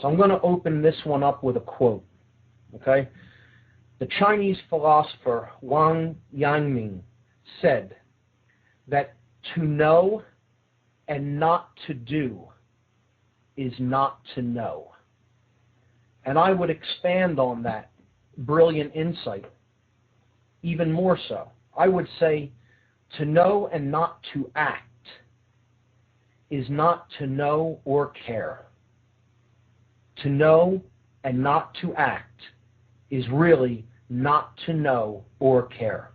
So I'm going to open this one up with a quote, okay? The Chinese philosopher Wang Yangming said that to know and not to do is not to know. And I would expand on that brilliant insight even more so. I would say to know and not to act is not to know or care. To know and not to act is really not to know or care.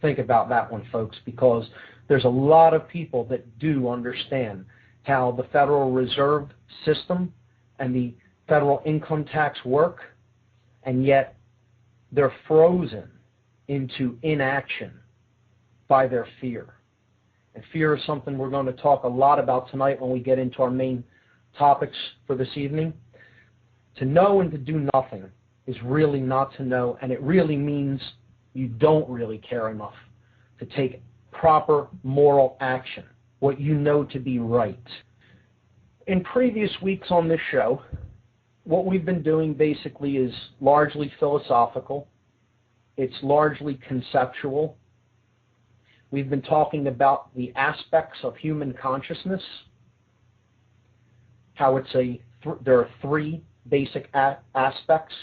Think about that one, folks, because there's a lot of people that do understand how the Federal Reserve System and the federal income tax work, and yet they're frozen into inaction by their fear. And fear is something we're going to talk a lot about tonight when we get into our main topics for this evening. To know and to do nothing is really not to know, and it really means you don't really care enough to take proper moral action, what you know to be right. In previous weeks on this show, what we've been doing basically is largely philosophical. It's largely conceptual. We've been talking about the aspects of human consciousness, how there are three basic aspects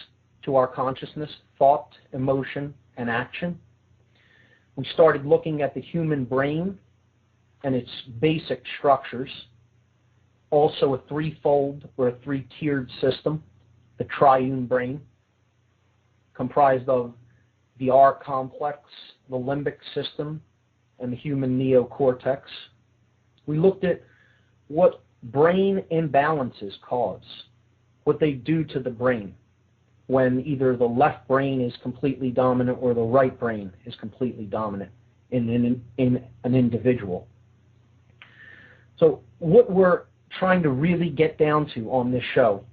to our consciousness: thought, emotion, and action. We started looking at the human brain and its basic structures, also a threefold or a three-tiered system, the triune brain, comprised of the R complex, the limbic system, and the human neocortex. We looked at what brain imbalances cause, what they do to the brain when either the left brain is completely dominant or the right brain is completely dominant in an individual. So what we're trying to really get down to on this show,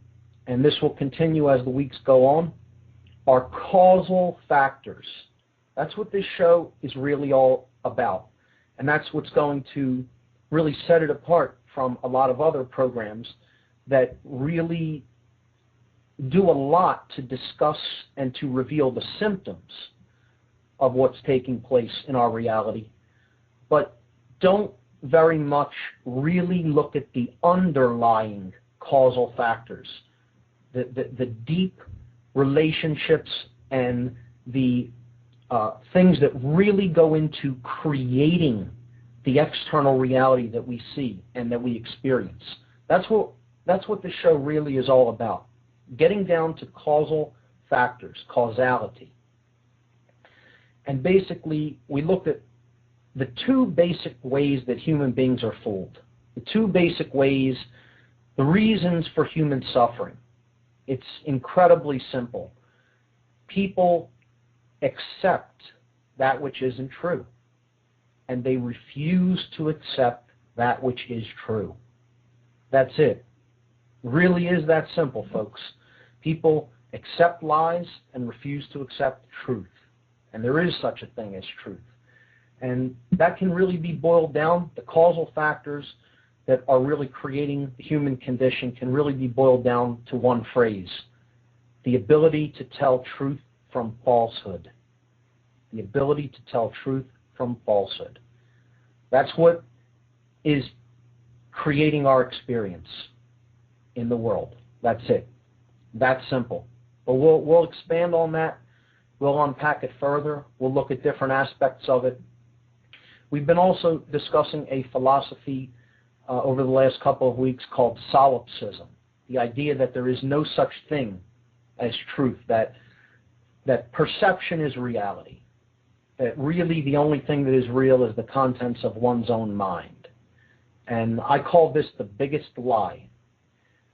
and this will continue as the weeks go on, are causal factors. That's what this show is really all about. And that's what's going to really set it apart from a lot of other programs that really do a lot to discuss and to reveal the symptoms of what's taking place in our reality, but don't very much really look at the underlying causal factors, the deep relationships and the things that really go into creating the external reality that we see and that we experience. That's what this show really is all about, getting down to causal factors, causality. And basically, we looked at the two basic ways that human beings are fooled, the two basic ways, the reasons for human suffering. It's incredibly simple. People accept that which isn't true, and they refuse to accept that which is true. That's it. It really is that simple, folks. People accept lies and refuse to accept truth, and there is such a thing as truth. And that can really be boiled down, the causal factors that are really creating the human condition can really be boiled down to one phrase: the ability to tell truth from falsehood. The ability to tell truth from falsehood. That's what is creating our experience in the world. That's it. That's simple. But we'll expand on that. We'll unpack it further. We'll look at different aspects of it. We've been also discussing a philosophy over the last couple of weeks called solipsism, the idea that there is no such thing as truth, that perception is reality, that really the only thing that is real is the contents of one's own mind. And I call this the biggest lie.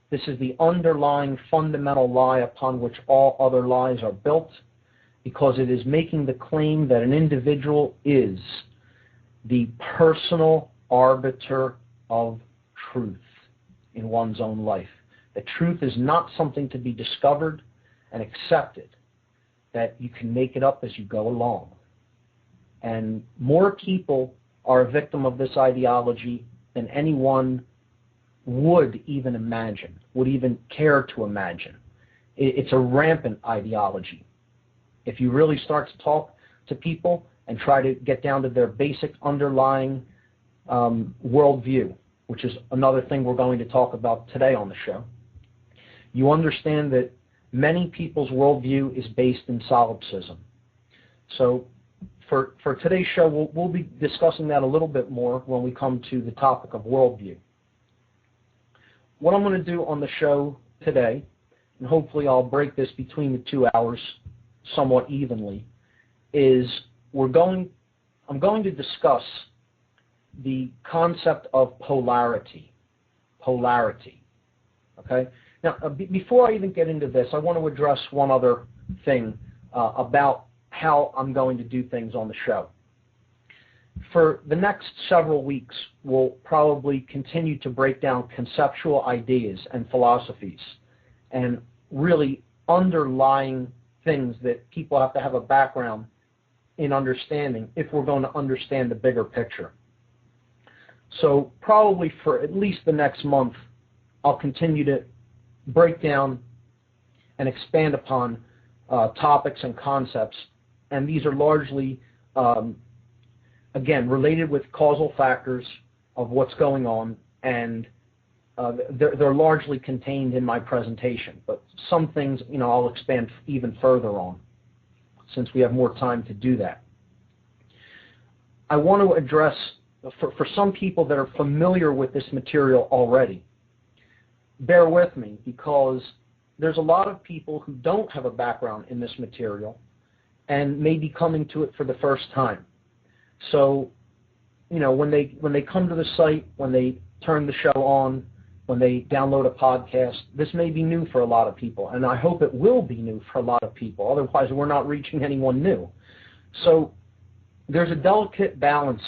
This is the underlying fundamental lie upon which all other lies are built, because it is making the claim that an individual is the personal arbiter of truth in one's own life. That truth is not something to be discovered and accepted, that you can make it up as you go along. And more people are a victim of this ideology than anyone would even imagine, would even care to imagine. It's a rampant ideology. If you really start to talk to people and try to get down to their basic underlying worldview, which is another thing we're going to talk about today on the show, you understand that many people's worldview is based in solipsism. So for today's show, we'll be discussing that a little bit more when we come to the topic of worldview. What I'm going to do on the show today, and hopefully I'll break this between the 2 hours somewhat evenly, is I'm going to discuss the concept of polarity. Polarity. Okay? Now, before I even get into this, I want to address one other thing about how I'm going to do things on the show. For the next several weeks, we'll probably continue to break down conceptual ideas and philosophies and really underlying things that people have to have a background in understanding if we're going to understand the bigger picture. So probably for at least the next month, I'll continue to break down and expand upon topics and concepts, and these are largely, again, related with causal factors of what's going on, and they're largely contained in my presentation, but some things, I'll expand even further on, since we have more time to do that. I want to address, for some people that are familiar with this material already, bear with me, because there's a lot of people who don't have a background in this material and may be coming to it for the first time. So, when they come to the site, when they turn the show on, when they download a podcast, this may be new for a lot of people, and I hope it will be new for a lot of people. Otherwise, we're not reaching anyone new. So there's a delicate balance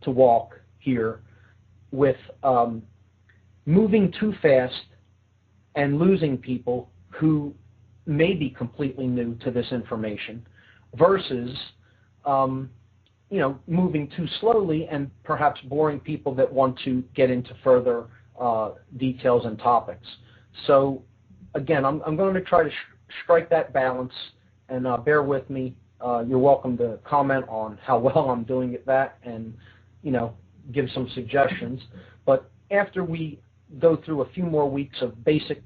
to walk here with moving too fast and losing people who may be completely new to this information versus moving too slowly and perhaps boring people that want to get into further details and topics. So again, I'm going to try to strike that balance, and bear with me. You're welcome to comment on how well I'm doing at that and, give some suggestions. But after we go through a few more weeks of basic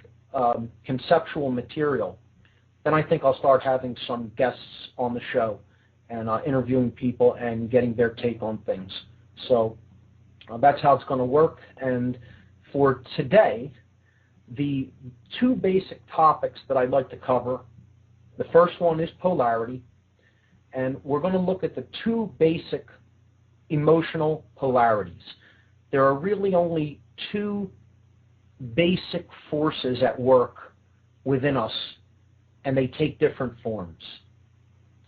conceptual material, then I think I'll start having some guests on the show and interviewing people and getting their take on things. So that's how it's going to work. And for today, the two basic topics that I'd like to cover, the first one is polarity, and we're going to look at the two basic emotional polarities. There are really only two basic forces at work within us, and they take different forms,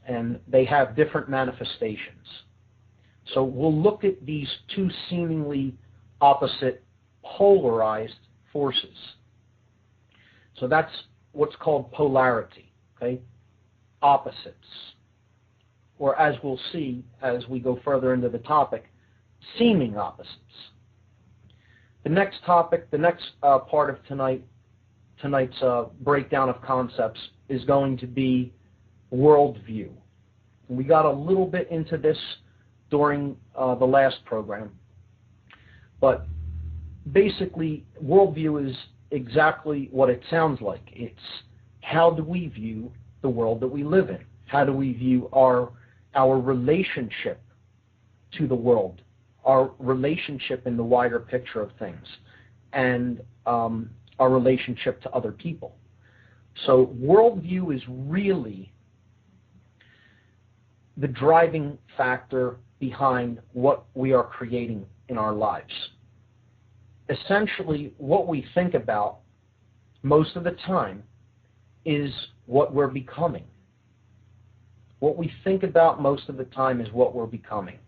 and they have different manifestations. So we'll look at these two seemingly opposite, polarized forces. So that's what's called polarity, okay? Opposites. Or as we'll see as we go further into the topic, seeming opposites. The next topic, the next part of tonight's breakdown of concepts is going to be worldview. And we got a little bit into this during the last program, but basically worldview is exactly what it sounds like. It's how do we view the world that we live in? How do we view our relationship to the world, our relationship in the wider picture of things, and our relationship to other people. So worldview is really the driving factor behind what we are creating in our lives. Essentially, what we think about most of the time is what we're becoming. What we think about most of the time is what we're becoming.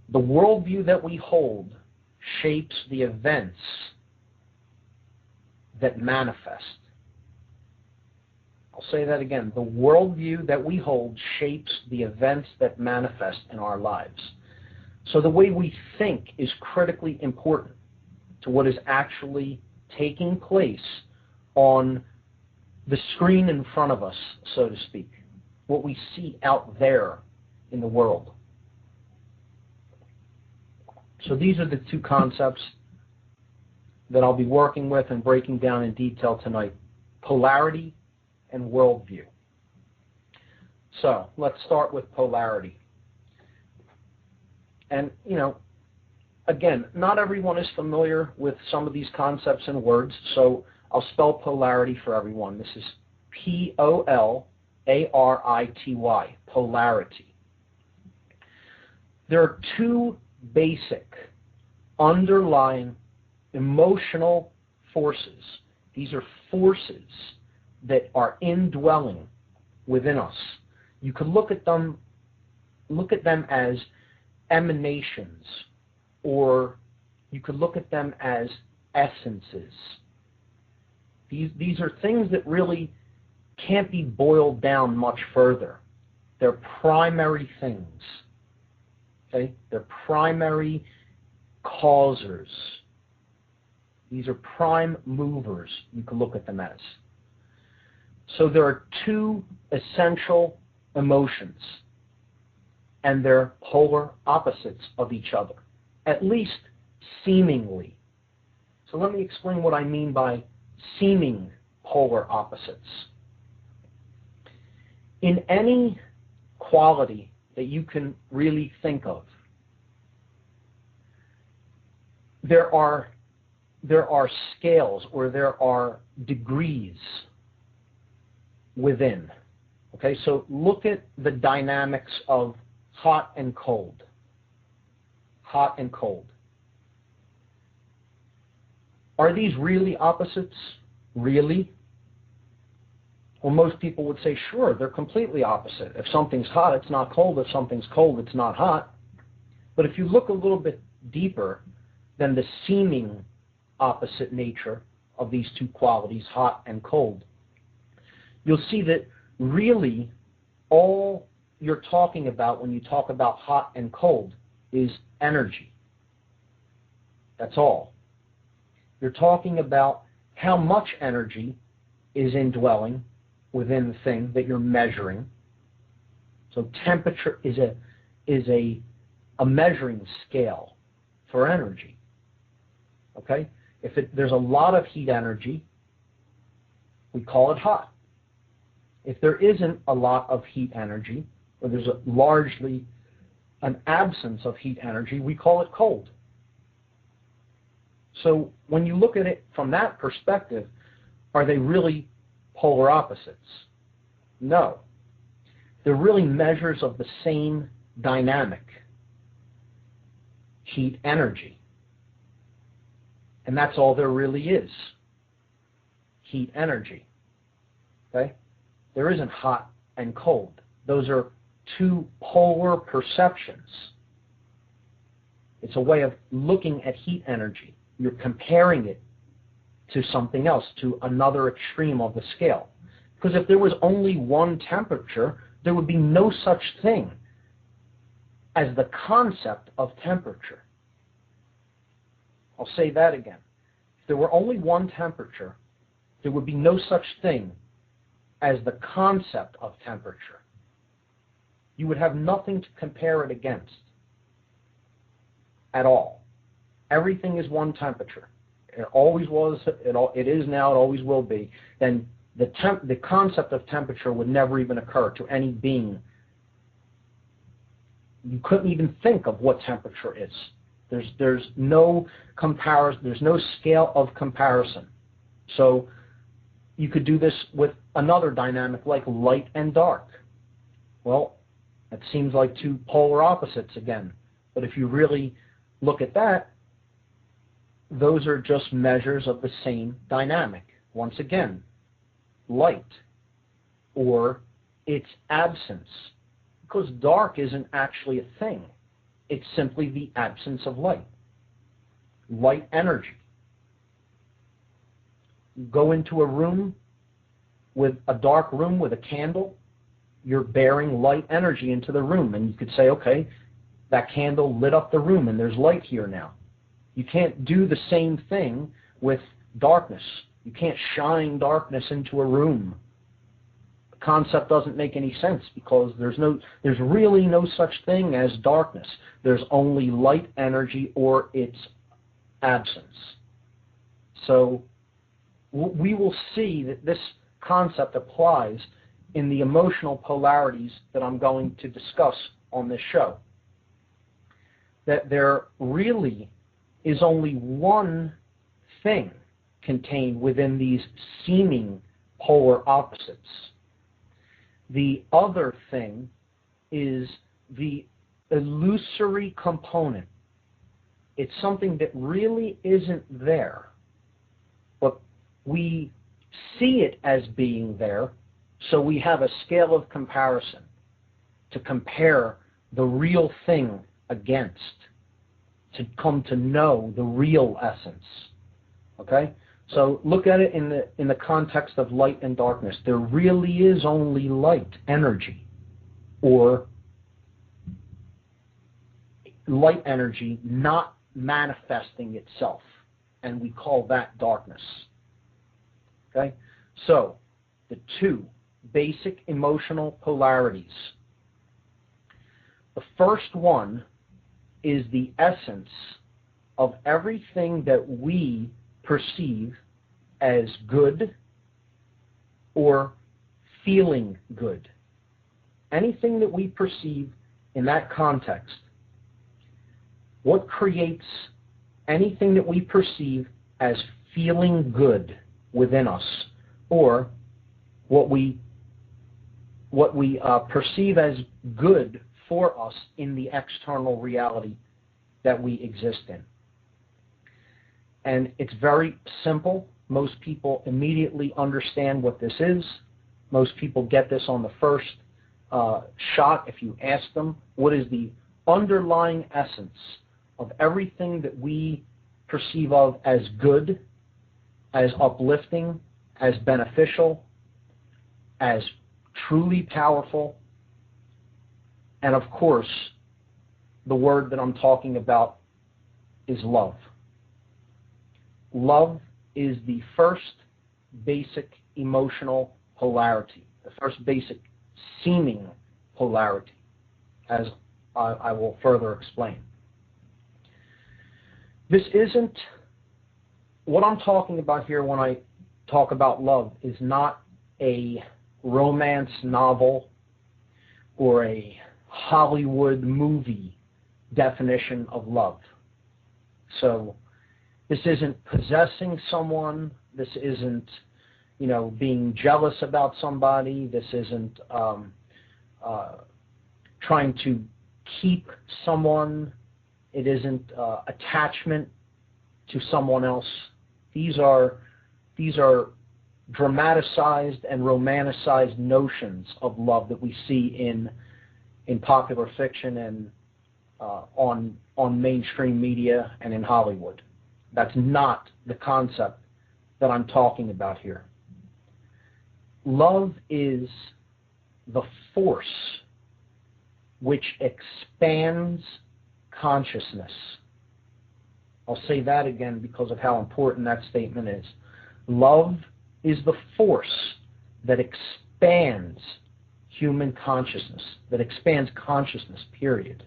The worldview that we hold shapes the events that manifest. I'll say that again. The worldview that we hold shapes the events that manifest in our lives. So the way we think is critically important. to what is actually taking place on the screen in front of us, so to speak, what we see out there in the world. So these are the two concepts that I'll be working with and breaking down in detail tonight: polarity and worldview. So let's start with polarity. And, again, not everyone is familiar with some of these concepts and words, so I'll spell polarity for everyone. This is P-O-L-A-R-I-T-Y, polarity. There are two basic underlying emotional forces. These are forces that are indwelling within us. You can look at them as emanations, or you could look at them as essences. These are things that really can't be boiled down much further. They're primary things. Okay? They're primary causers. These are prime movers, you can look at them as. So there are two essential emotions, and they're polar opposites of each other, at least seemingly. So let me explain what I mean by seeming polar opposites. In any quality that you can really think of, there are scales, or there are degrees within. Okay, so look at the dynamics of hot and cold. Hot and cold. Are these really opposites? Really? Well, most people would say, sure, they're completely opposite. If something's hot, it's not cold. If something's cold, it's not hot. But if you look a little bit deeper than the seeming opposite nature of these two qualities, hot and cold, you'll see that really all you're talking about when you talk about hot and cold is energy. That's all. You're talking about how much energy is indwelling within the thing that you're measuring. So temperature is a measuring scale for energy. Okay? If there's a lot of heat energy, we call it hot. If there isn't a lot of heat energy, or there's largely an absence of heat energy, we call it cold. So when you look at it from that perspective, are they really polar opposites? No. They're really measures of the same dynamic, heat energy. And that's all there really is, heat energy. Okay? There isn't hot and cold. Those are two polar perceptions. It's a way of looking at heat energy. You're comparing it to something else, to another extreme of the scale. Because if there was only one temperature, there would be no such thing as the concept of temperature. I'll say that again. If there were only one temperature, there would be no such thing as the concept of temperature. You would have nothing to compare it against at all. Everything is one temperature. It always was, it is now, it always will be. Then the concept of temperature would never even occur to any being. You couldn't even think of what temperature is. There's no comparison, there's no scale of comparison. So you could do this with another dynamic like light and dark. Well, it seems like two polar opposites again. But if you really look at that, those are just measures of the same dynamic. Once again, light or its absence. Because dark isn't actually a thing. It's simply the absence of light. Light energy. You go into a room, with a dark room with a candle, you're bearing light energy into the room. And you could say, okay, that candle lit up the room and there's light here now. You can't do the same thing with darkness. You can't shine darkness into a room. The concept doesn't make any sense because there's really no such thing as darkness. There's only light energy or its absence. So we will see that this concept applies in the emotional polarities that I'm going to discuss on this show. That there really is only one thing contained within these seeming polar opposites. The other thing is the illusory component. It's something that really isn't there, but we see it as being there, so we have a scale of comparison to compare the real thing against, to come to know the real essence. Okay? So look at it in the context of light and darkness. There really is only light energy, or light energy not manifesting itself, and we call that darkness. Okay? So the two basic emotional polarities. The first one is the essence of everything that we perceive as good or feeling good. Anything that we perceive in that context, what creates anything that we perceive as feeling good within us, or what we perceive as good for us in the external reality that we exist in. And it's very simple. Most people immediately understand what this is. Most people get this on the first shot. If you ask them, what is the underlying essence of everything that we perceive of as good, as uplifting, as beneficial, as truly powerful? And of course, the word that I'm talking about is love. Love is the first basic emotional polarity, the first basic seeming polarity, as I will further explain. This isn't, what I'm talking about here when I talk about love is not a romance novel or a Hollywood movie definition of love. So this isn't possessing someone. This isn't, being jealous about somebody. This isn't trying to keep someone. It isn't attachment to someone else. These are dramatized and romanticized notions of love that we see in popular fiction and on mainstream media and in Hollywood. That's not the concept that I'm talking about here. Love is the force which expands consciousness. I'll say that again because of how important that statement is. Love is the force that expands human consciousness, that expands consciousness, period.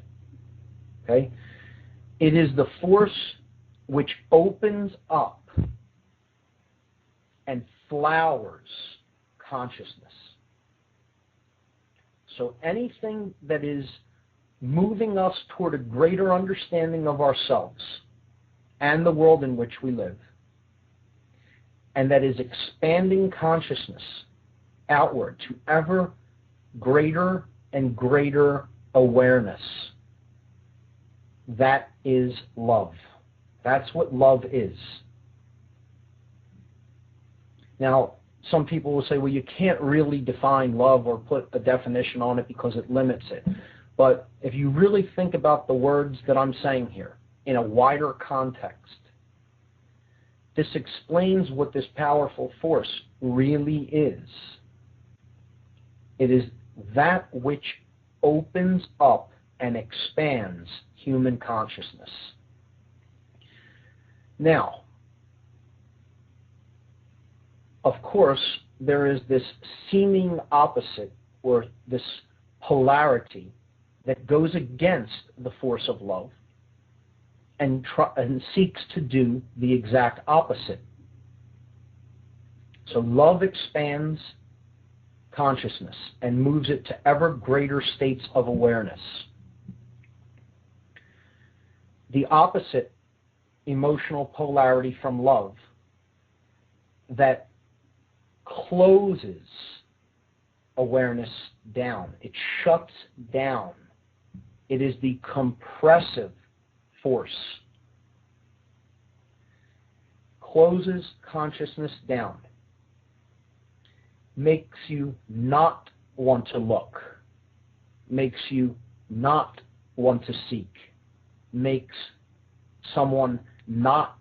Okay? It is the force which opens up and flowers consciousness. So anything that is moving us toward a greater understanding of ourselves and the world in which we live, and that is expanding consciousness outward to ever greater and greater awareness, that is love. That's what love is. Now, some people will say, well, you can't really define love or put a definition on it because it limits it. But if you really think about the words that I'm saying here in a wider context, this explains what this powerful force really is. It is that which opens up and expands human consciousness. Now, of course, there is this seeming opposite, or this polarity, that goes against the force of love and seeks to do the exact opposite. So love expands consciousness and moves it to ever greater states of awareness. The opposite emotional polarity from love that closes awareness down. It shuts down. It is the compressive force. Closes consciousness down. Makes you not want to look. Makes you not want to seek. Makes someone not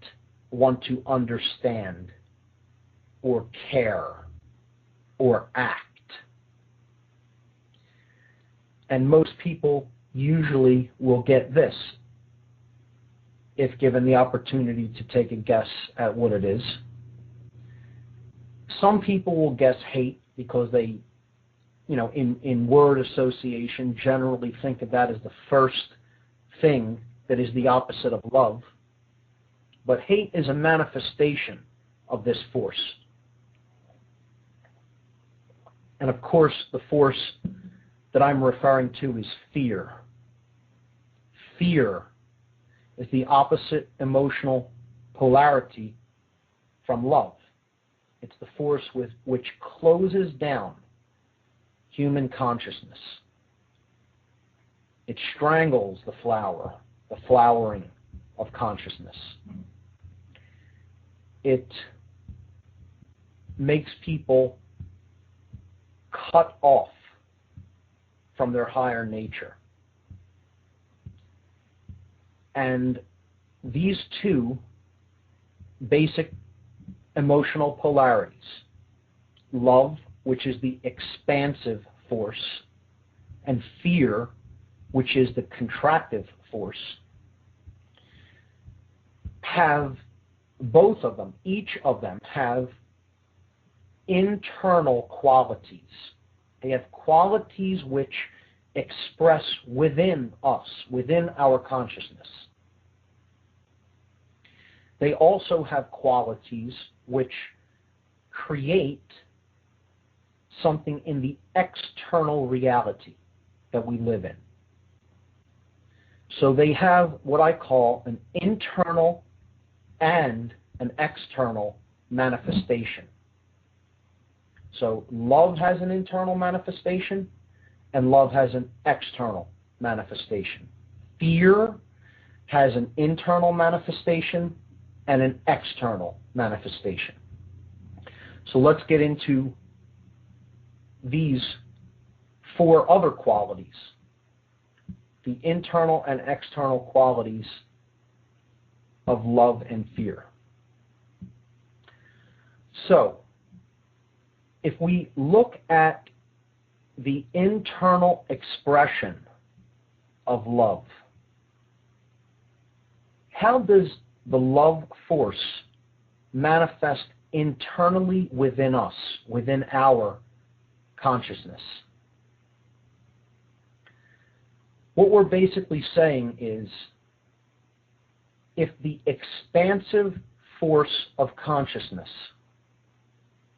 want to understand or care or act. And most people usually will get this if given the opportunity to take a guess at what it is. Some people will guess hate because they, in word association, generally think of that as the first thing that is the opposite of love. But hate is a manifestation of this force. And of course, the force that I'm referring to is fear. Fear is the opposite emotional polarity from love. It's the force which closes down human consciousness. It strangles the flowering of consciousness. It makes people cut off from their higher nature. And these two basic emotional polarities, love, which is the expansive force, and fear, which is the contractive force, have both of them, each of them have internal qualities. They have qualities which express within us, within our consciousness. They also have qualities which create something in the external reality that we live in. So they have what I call an internal and an external manifestation. So love has an internal manifestation and love has an external manifestation. Fear has an internal manifestation and an external manifestation. So let's get into these four other qualities, the internal and external qualities of love and fear. So, if we look at the internal expression of love, how does the love force manifest internally within us, within our consciousness? What we're basically saying is, if the expansive force of consciousness,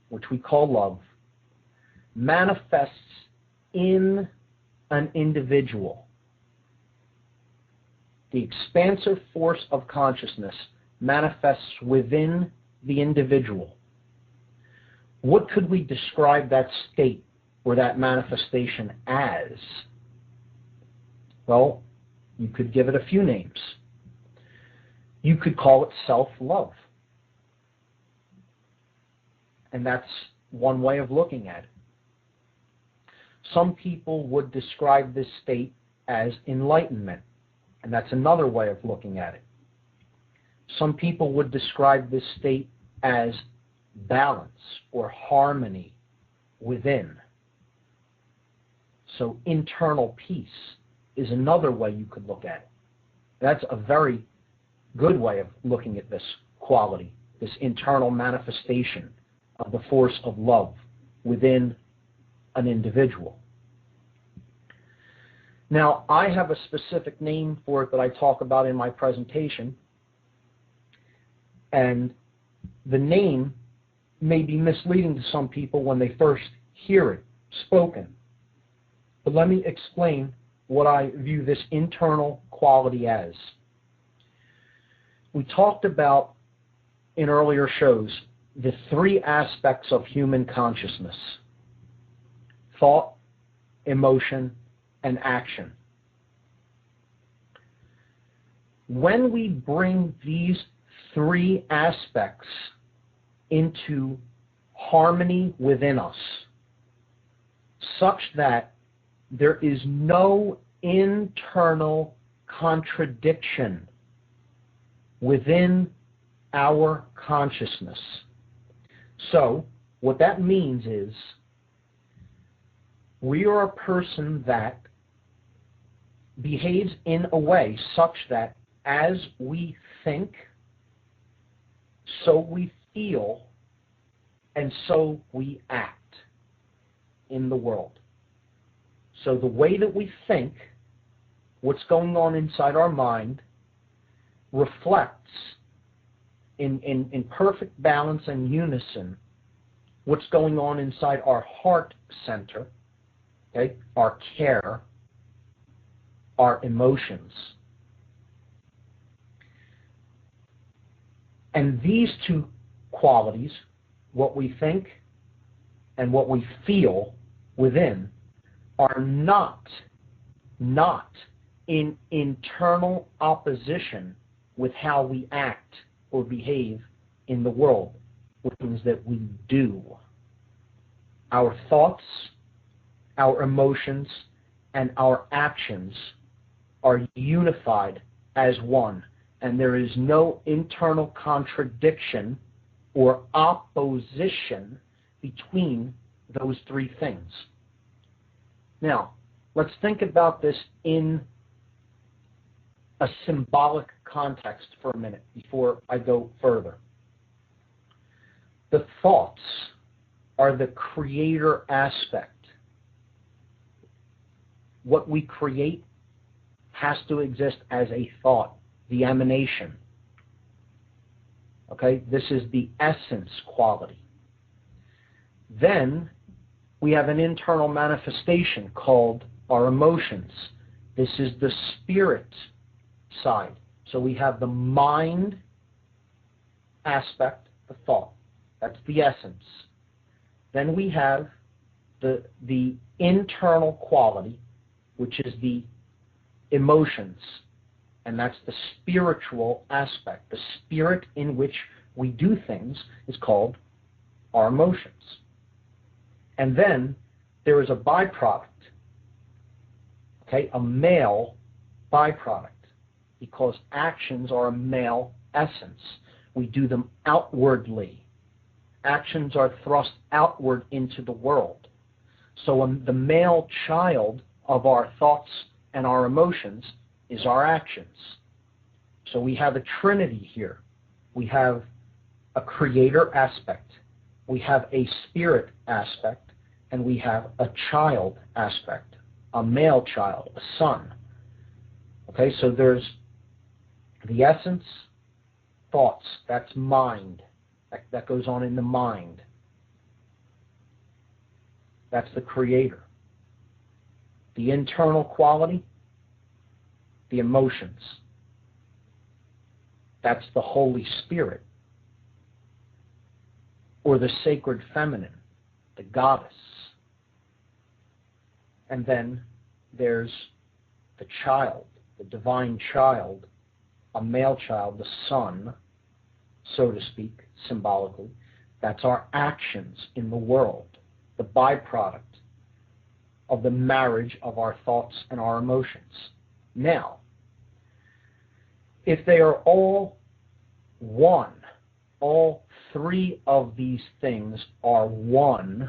which we call love, manifests in an individual, the expansive force of consciousness manifests within the individual, what could we describe that state or that manifestation as? Well, you could give it a few names. You could call it self-love. And that's one way of looking at it. Some people would describe this state as enlightenment, and that's another way of looking at it. Some people would describe this state as balance or harmony within. So internal peace is another way you could look at it. That's a very good way of looking at this quality, this internal manifestation of the force of love within an individual. Now, I have a specific name for it that I talk about in my presentation, and the name may be misleading to some people when they first hear it spoken. But let me explain what I view this internal quality as. We talked about in earlier shows the three aspects of human consciousness: thought, emotion, and action. When we bring these three aspects into harmony within us, such that there is no internal contradiction within our consciousness. So, what that means is we are a person that behaves in a way such that as we think, so we feel, and so we act in the world. So the way that we think, what's going on inside our mind, reflects in perfect balance and unison what's going on inside our heart center, okay, our care, our emotions. And these two qualities, what we think and what we feel within, are not in internal opposition with how we act or behave in the world, with things that we do. Our thoughts, our emotions, and our actions are unified as one, and there is no internal contradiction or opposition between those three things. Now, let's think about this in a symbolic context for a minute before I go further. The thoughts are the creator aspect. What we create has to exist as a thought, the emanation. Okay, this is the essence quality. Then we have an internal manifestation called our emotions. This is the spirit side. So we have the mind aspect, the thought. That's the essence. Then we have the internal quality, which is the emotions. And that's the spiritual aspect. The spirit in which we do things is called our emotions. And then there is a byproduct, okay, a male byproduct, because actions are a male essence. We do them outwardly. Actions are thrust outward into the world. So the male child of our thoughts and our emotions is our actions. So we have a trinity here. We have a creator aspect, we have a spirit aspect, and we have a child aspect, a male child, a son. Okay, so there's the essence, thoughts, that's mind. That goes on in the mind. That's the creator. The internal quality, the emotions. That's the Holy Spirit, or the sacred feminine, the goddess. And then there's the child, the divine child, a male child, the son, so to speak, symbolically. That's our actions in the world, the byproduct of the marriage of our thoughts and our emotions. Now, if they are all one, all three of these things are one,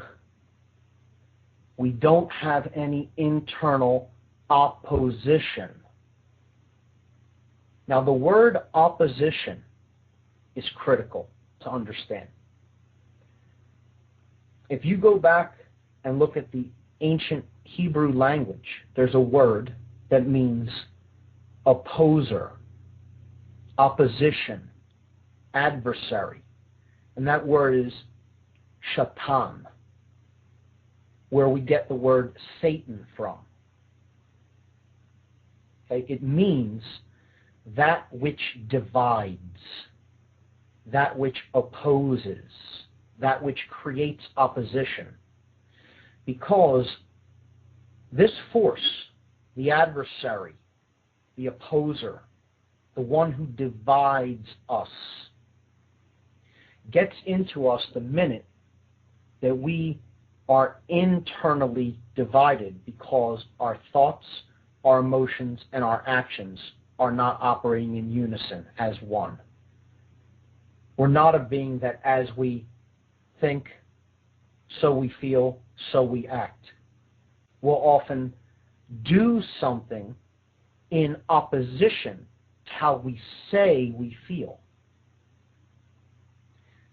we don't have any internal opposition. Now, the word opposition is critical to understand. If you go back and look at the ancient Hebrew language, there's a word that means opposer, opposition, adversary. And that word is shatan, where we get the word Satan from. Okay? It means that which divides, that which opposes, that which creates opposition. Because this force, the adversary, the opposer, the one who divides us, gets into us the minute that we are internally divided, because our thoughts, our emotions, and our actions are not operating in unison as one. We're not a being that as we think, so we feel, so we act. We'll often do something in opposition to how we say we feel.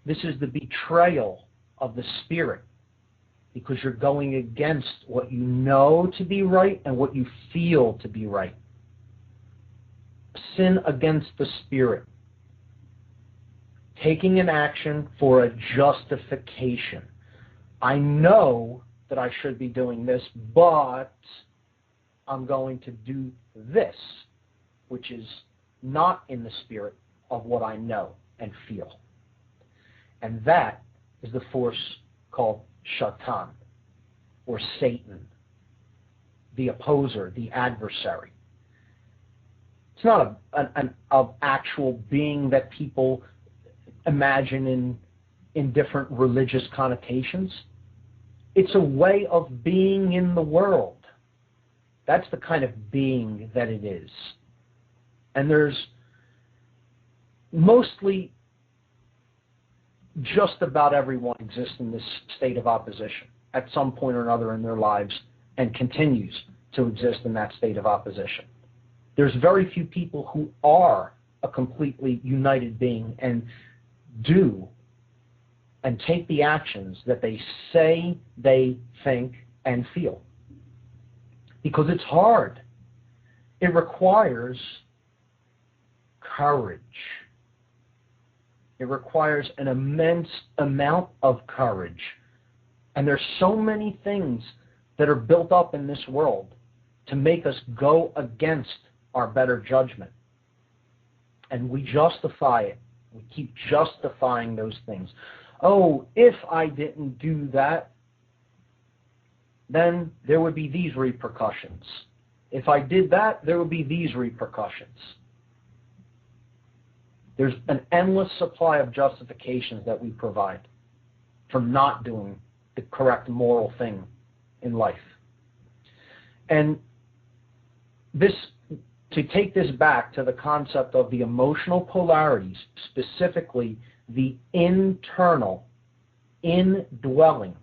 This is the betrayal of the spirit, because you're going against what you know to be right and what you feel to be right. Sin against the spirit. Taking an action for a justification. I know that I should be doing this, but I'm going to do this, which is not in the spirit of what I know and feel. And that is the force called Shatan, or Satan, the opposer, the adversary. It's not an actual being that people imagine in different religious connotations. It's a way of being in the world. That's the kind of being that it is. And there's mostly just about everyone exists in this state of opposition at some point or another in their lives, and continues to exist in that state of opposition. There's very few people who are a completely united being and do and take the actions that they say, they think, and feel. Because it's hard. It requires courage. It requires an immense amount of courage. And there's so many things that are built up in this world to make us go against our better judgment. And we justify it. We keep justifying those things. Oh, if I didn't do that, then there would be these repercussions. If I did that, there would be these repercussions. There's an endless supply of justifications that we provide for not doing the correct moral thing in life. And this, to take this back to the concept of the emotional polarities, specifically the internal, indwelling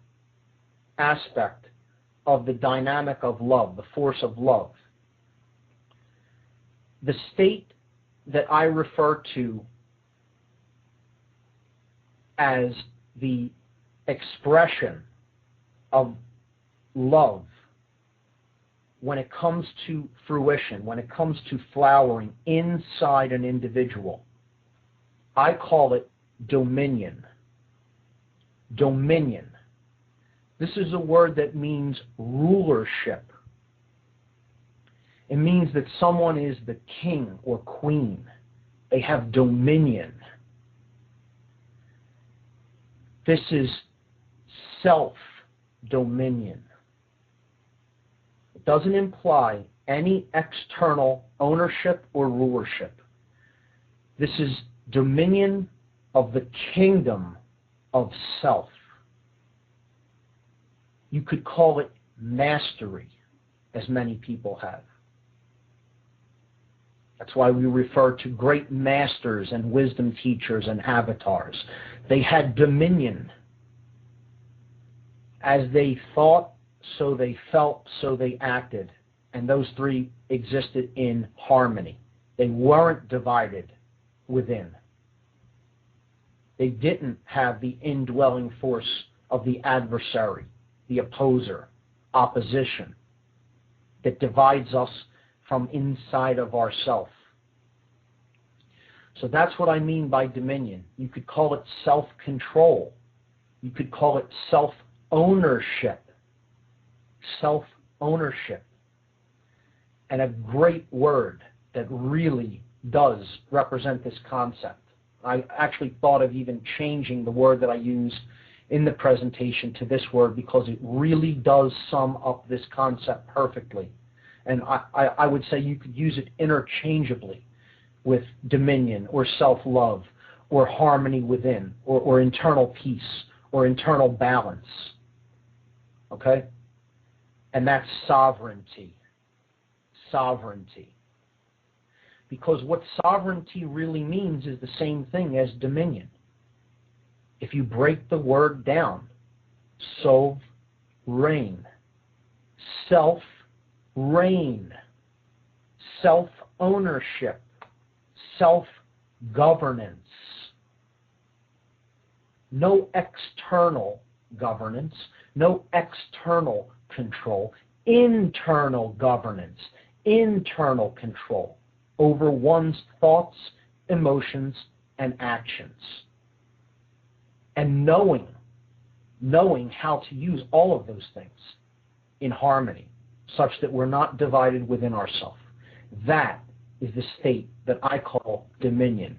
aspect of the dynamic of love, the force of love. The state that I refer to as the expression of love, when it comes to fruition, when it comes to flowering inside an individual, I call it dominion. Dominion. This is a word that means rulership. It means that someone is the king or queen. They have dominion. This is self-dominion. It doesn't imply any external ownership or rulership. This is dominion of the kingdom of self. You could call it mastery, as many people have. That's why we refer to great masters and wisdom teachers and avatars. They had dominion. As they thought, so they felt, so they acted. And those three existed in harmony. They weren't divided within. They didn't have the indwelling force of the adversary, the opposer, opposition, that divides us from inside of ourself. So that's what I mean by dominion. You could call it self-control. You could call it self-ownership. Self-ownership. And a great word that really does represent this concept. I actually thought of even changing the word that I use in the presentation to this word because it really does sum up this concept perfectly. And I would say you could use it interchangeably with dominion or self-love or harmony within or internal peace or internal balance. Okay? And that's sovereignty. Sovereignty. Because what sovereignty really means is the same thing as dominion. If you break the word down, sov, reign, self-reign, self-ownership, self-governance. No external governance, no external control, internal governance, internal control over one's thoughts, emotions, and actions. And knowing how to use all of those things in harmony, such that we're not divided within ourselves. That is the state that I call dominion,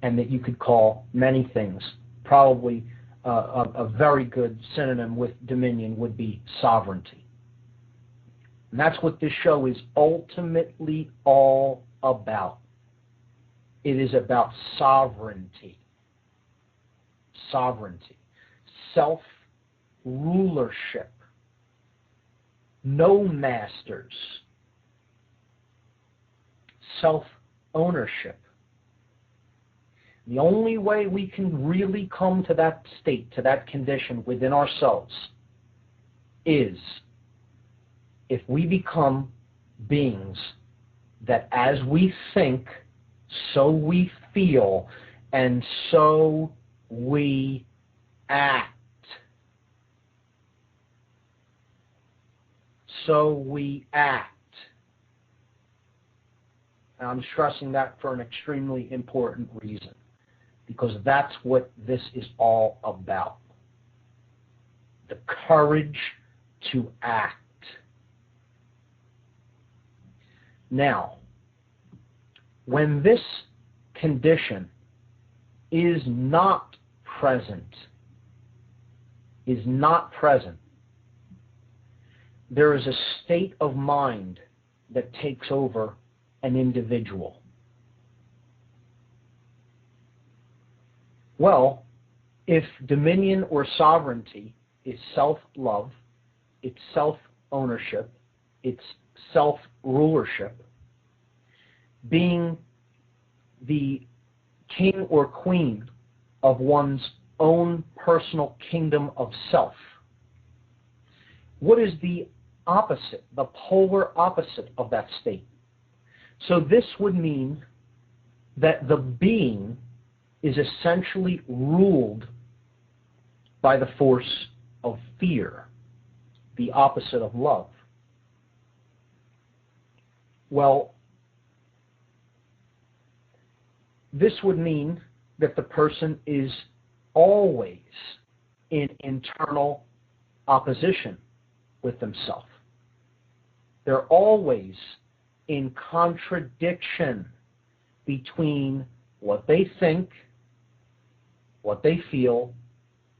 and that you could call many things. Probably a very good synonym with dominion would be sovereignty. And that's what this show is ultimately all about. It is about sovereignty. Sovereignty. Self-rulership. No masters. Self-ownership. The only way we can really come to that state, to that condition within ourselves, is if we become beings that as we think, so we feel, and so we act. So we act. And I'm stressing that for an extremely important reason, because that's what this is all about. The courage to act. Now, when this condition is not present, there is a state of mind that takes over an individual. Well, if dominion or sovereignty is self-love, it's self-ownership, it's self-rulership, being the king or queen of one's own personal kingdom of self, what is the opposite, the polar opposite of that state? So this would mean that the being is essentially ruled by the force of fear, the opposite of love. Well, this would mean that the person is always in internal opposition with themselves. They're always in contradiction between what they think, what they feel,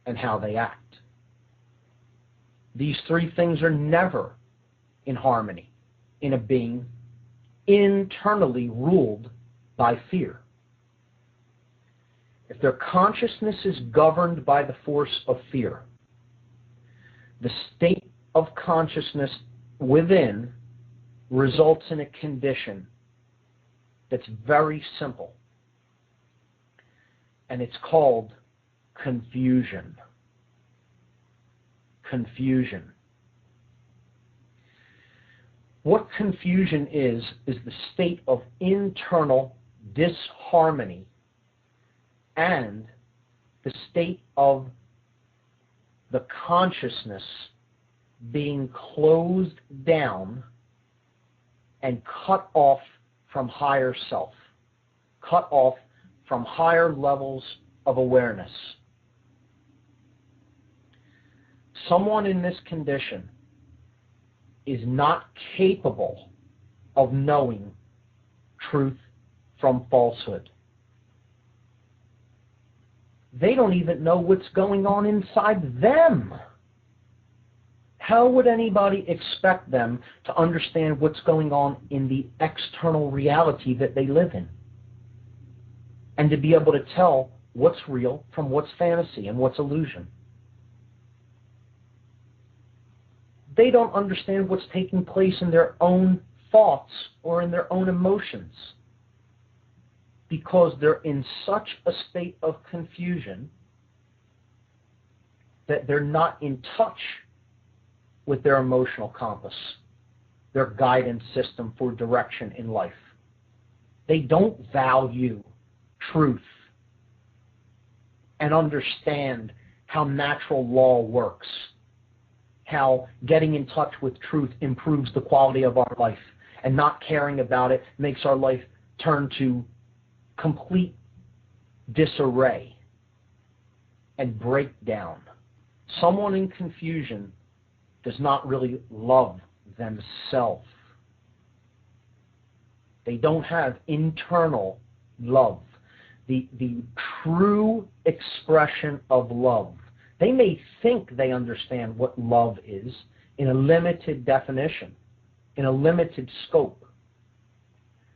and how they act. These three things are never in harmony in a being internally ruled by fear. If their consciousness is governed by the force of fear, the state of consciousness within results in a condition that's very simple, and it's called confusion. Confusion. What confusion is the state of internal disharmony and the state of the consciousness being closed down and cut off from higher self, cut off from higher levels of awareness. Someone in this condition is not capable of knowing truth from falsehood. They don't even know what's going on inside them. How would anybody expect them to understand what's going on in the external reality that they live in? And to be able to tell what's real from what's fantasy and what's illusion? They don't understand what's taking place in their own thoughts or in their own emotions, because they're in such a state of confusion that they're not in touch with their emotional compass, their guidance system for direction in life. They don't value truth and understand how natural law works, how getting in touch with truth improves the quality of our life, and not caring about it makes our life turn to complete disarray and breakdown. Someone in confusion does not really love themselves. They don't have internal love, the true expression of love. They may think they understand what love is in a limited definition, in a limited scope,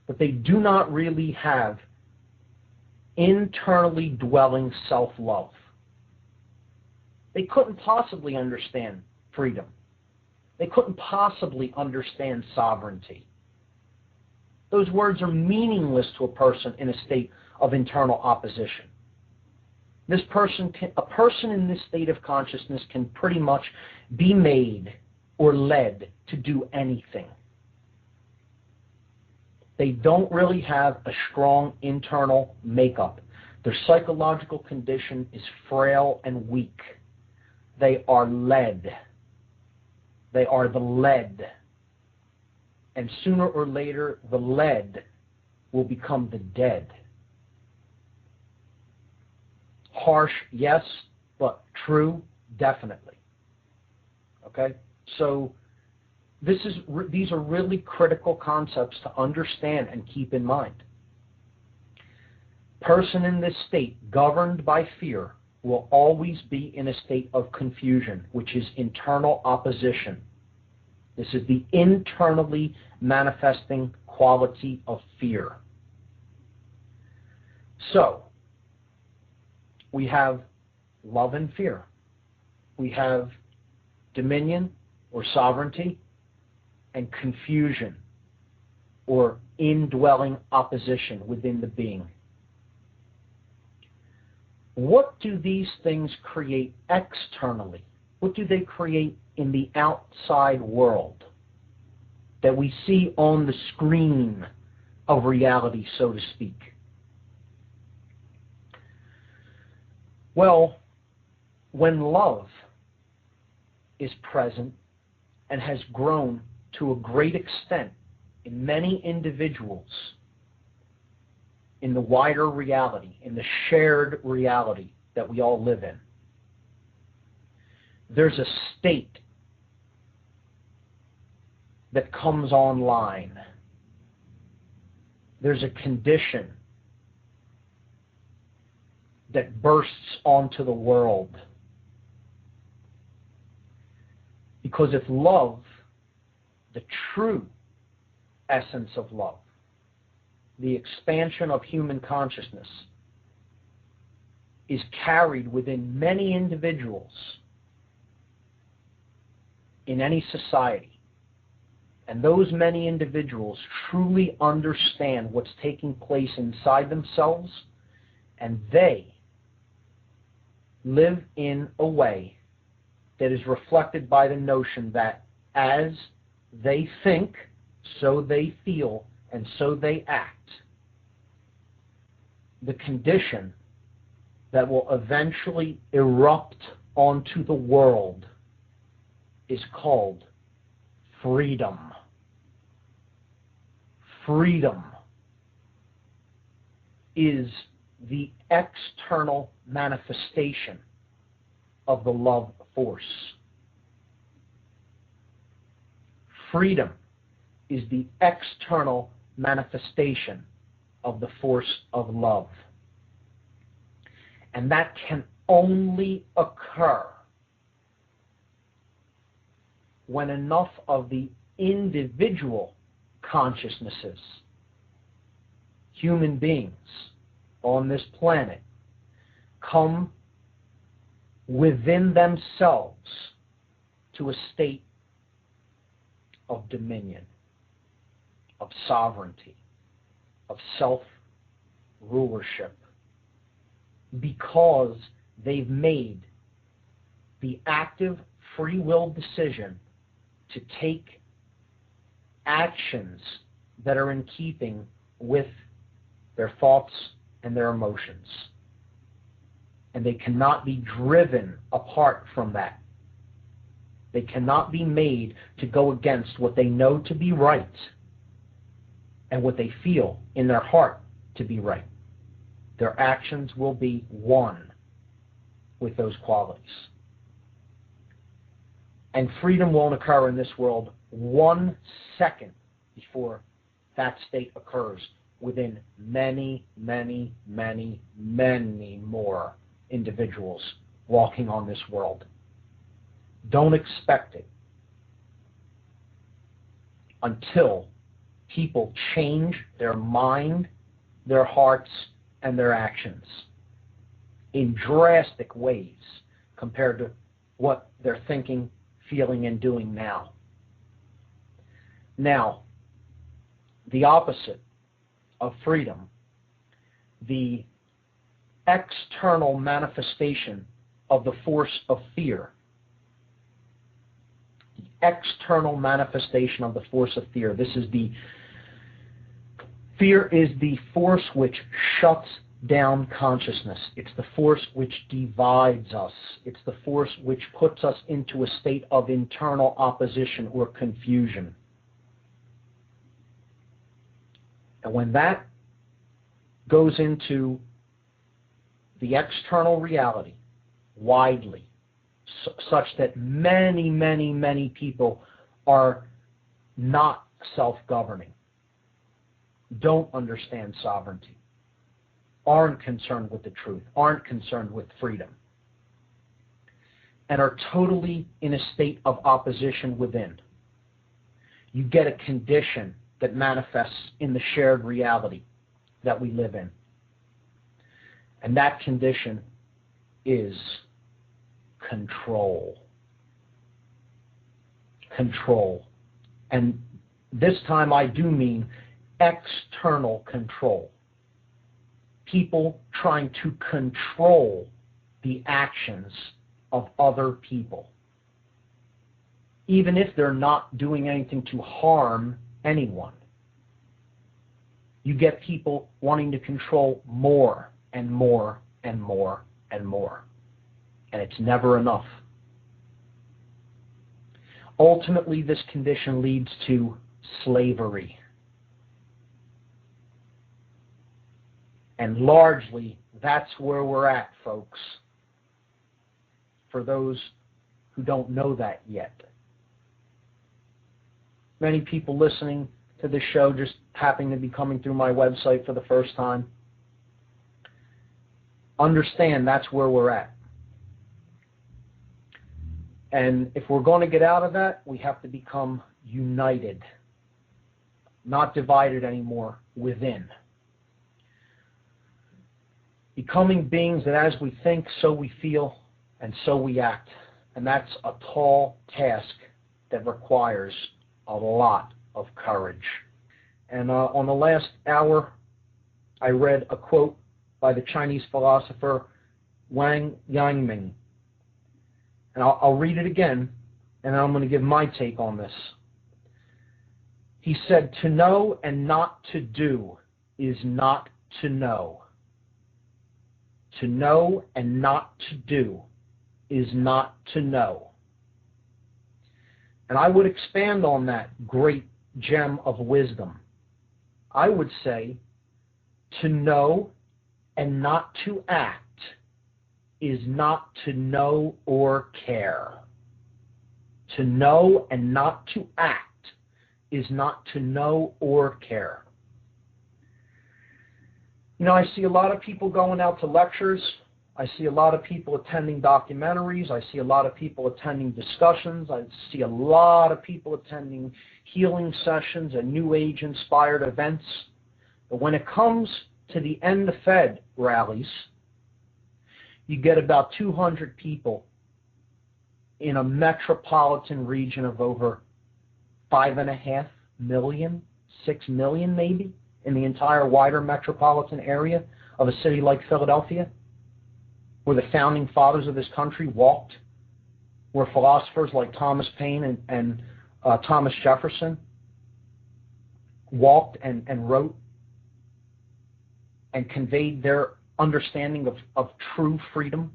but they do not really have internally dwelling self-love. They couldn't possibly understand freedom. They couldn't possibly understand sovereignty. Those words are meaningless to a person in a state of internal opposition. A person in this state of consciousness can pretty much be made or led to do anything. They don't really have a strong internal makeup. Their psychological condition is frail and weak. They are led. They are the lead. And sooner or later, the lead will become the dead. Harsh, yes, but true, definitely. Okay? So these are really critical concepts to understand and keep in mind. Person in this state, governed by fear, will always be in a state of confusion, which is internal opposition. This is the internally manifesting quality of fear. So, we have love and fear. We have dominion or sovereignty and confusion or indwelling opposition within the being. What do these things create externally? What do they create in the outside world that we see on the screen of reality, so to speak? Well, when love is present and has grown to a great extent in many individuals, in the wider reality, in the shared reality that we all live in, there's a state that comes online. There's a condition that bursts onto the world. Because if love, the true essence of love, the expansion of human consciousness, is carried within many individuals in any society, and those many individuals truly understand what's taking place inside themselves, and they live in a way that is reflected by the notion that as they think, so they feel, and so they act. The condition that will eventually erupt onto the world is called freedom. Freedom is the external manifestation of the love force. Freedom is the external manifestation of the force of love. And that can only occur when enough of the individual consciousnesses, human beings on this planet, come within themselves to a state of dominion, of sovereignty, of self-rulership, because they've made the active free will decision to take actions that are in keeping with their thoughts and their emotions. And they cannot be driven apart from that. They cannot be made to go against what they know to be right and what they feel in their heart to be right. Their actions will be one with those qualities. And freedom won't occur in this world 1 second before that state occurs within many, many, many, many more individuals walking on this world. Don't expect it until people change their mind, their hearts, and their actions in drastic ways compared to what they're thinking, feeling, and doing now. Now, the opposite of freedom, the external manifestation of the force of fear, the external manifestation of the force of fear. Fear is the force which shuts down consciousness. It's the force which divides us. It's the force which puts us into a state of internal opposition or confusion. And when that goes into the external reality widely, such that many, many, many people are not self-governing, don't understand sovereignty, aren't concerned with the truth, aren't concerned with freedom, and are totally in a state of opposition within, you get a condition that manifests in the shared reality that we live in. And that condition is control. Control. And this time I do mean external control. People trying to control the actions of other people, even if they're not doing anything to harm anyone. You get people wanting to control more and more and more and more. And it's never enough. Ultimately, this condition leads to slavery. And largely, that's where we're at, folks, for those who don't know that yet. Many people listening to this show just happen to be coming through my website for the first time. Understand that's where we're at. And if we're going to get out of that, we have to become united, not divided anymore within. Becoming beings that as we think, so we feel, and so we act. And that's a tall task that requires a lot of courage. And on the last hour, I read a quote by the Chinese philosopher Wang Yangming. And I'll read it again, and I'm going to give my take on this. He said, "To know and not to do is not to know. To know and not to do is not to know. And I would expand on that great gem of wisdom. I would say to know and not to act is not to know or care. To know and not to act is not to know or care. You know, I see a lot of people going out to lectures. I see a lot of people attending documentaries. I see a lot of people attending discussions. I see a lot of people attending healing sessions and New Age-inspired events. But when it comes to the End the Fed rallies, you get about 200 people in a metropolitan region of over 5.5 million, 6 million maybe, in the entire wider metropolitan area of a city like Philadelphia, where the founding fathers of this country walked, where philosophers like Thomas Paine and Thomas Jefferson walked and wrote and conveyed their understanding of true freedom.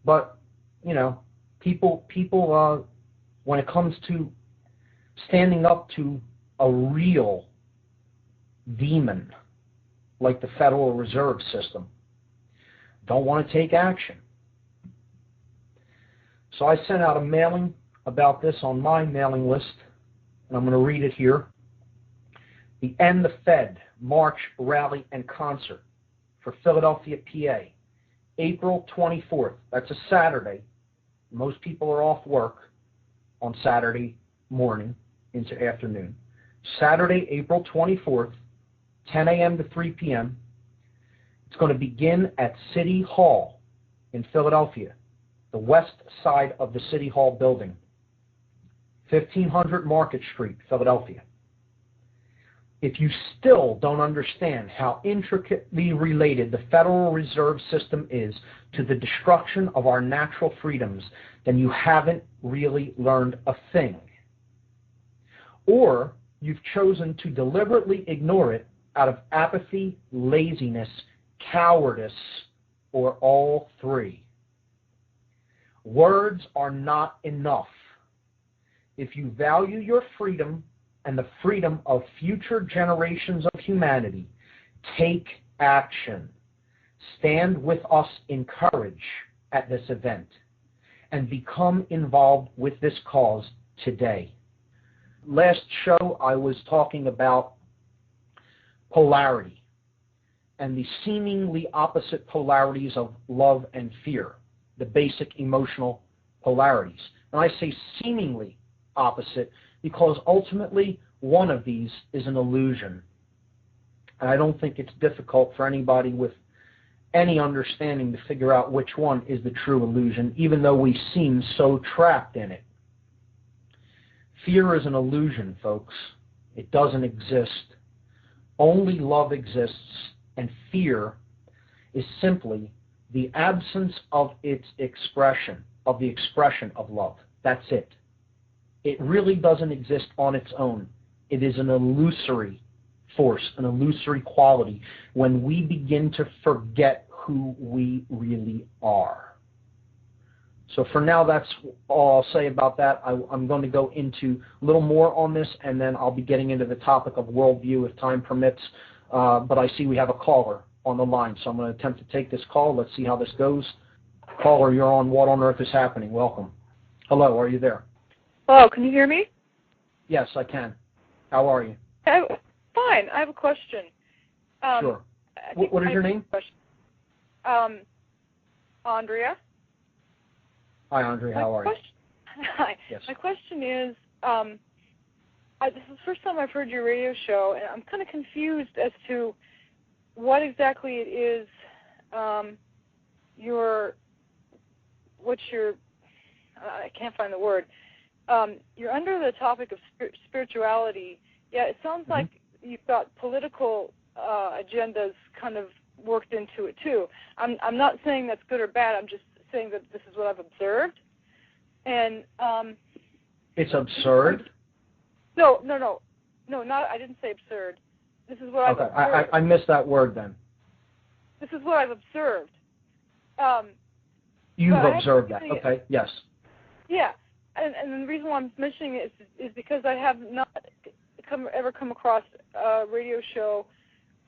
But, you know, people when it comes to standing up to a real demon like the Federal Reserve System, don't want to take action. So I sent out a mailing about this on my mailing list, and I'm going to read it here. The End the Fed March, Rally, and Concert for Philadelphia, PA, April 24th. That's a Saturday. Most people are off work on Saturday morning into afternoon. Saturday, April 24th, 10 a.m. to 3 p.m. It's going to begin at City Hall in Philadelphia, the west side of the City Hall building, 1500 Market Street, Philadelphia. If you still don't understand how intricately related the Federal Reserve System is to the destruction of our natural freedoms, then you haven't really learned a thing. Or you've chosen to deliberately ignore it out of apathy, laziness, cowardice, or all three. Words are not enough. If you value your freedom and the freedom of future generations of humanity, take action. Stand with us in courage at this event and become involved with this cause today. Last show I was talking about polarity and the seemingly opposite polarities of love and fear, the basic emotional polarities. And I say seemingly opposite because ultimately one of these is an illusion. And I don't think it's difficult for anybody with any understanding to figure out which one is the true illusion, even though we seem so trapped in it. Fear is an illusion, folks. It doesn't exist. Only love exists, and fear is simply the absence of its expression, of the expression of love. That's it. It really doesn't exist on its own. It is an illusory force, an illusory quality when we begin to forget who we really are. So for now, that's all I'll say about that. I'm going to go into a little more on this, and then I'll be getting into the topic of worldview if time permits. But I see we have a caller on the line, so I'm going to attempt to take this call. Let's see how this goes. Caller, you're on What on Earth is Happening. Welcome. Hello, are you there? Hello, can you hear me? Yes, I can. How are you? Fine. I have a question. Sure. What is your name? Andrea. Hi, Andrea. How are you? Hi. Yes. My question is, this is the first time I've heard your radio show, and I'm kind of confused as to what exactly it is I can't find the word. You're under the topic of spirituality. Yeah, it sounds like you've got political agendas kind of worked into it too. I'm not saying that's good or bad. I'm just saying that this is what I've observed. And it's absurd? No, not. I didn't say absurd. This is what I've observed. I missed that word then. this is what I've observed. You've observed that, okay? Yes. Yeah, and the reason why I'm mentioning it is because I have not ever come across a radio show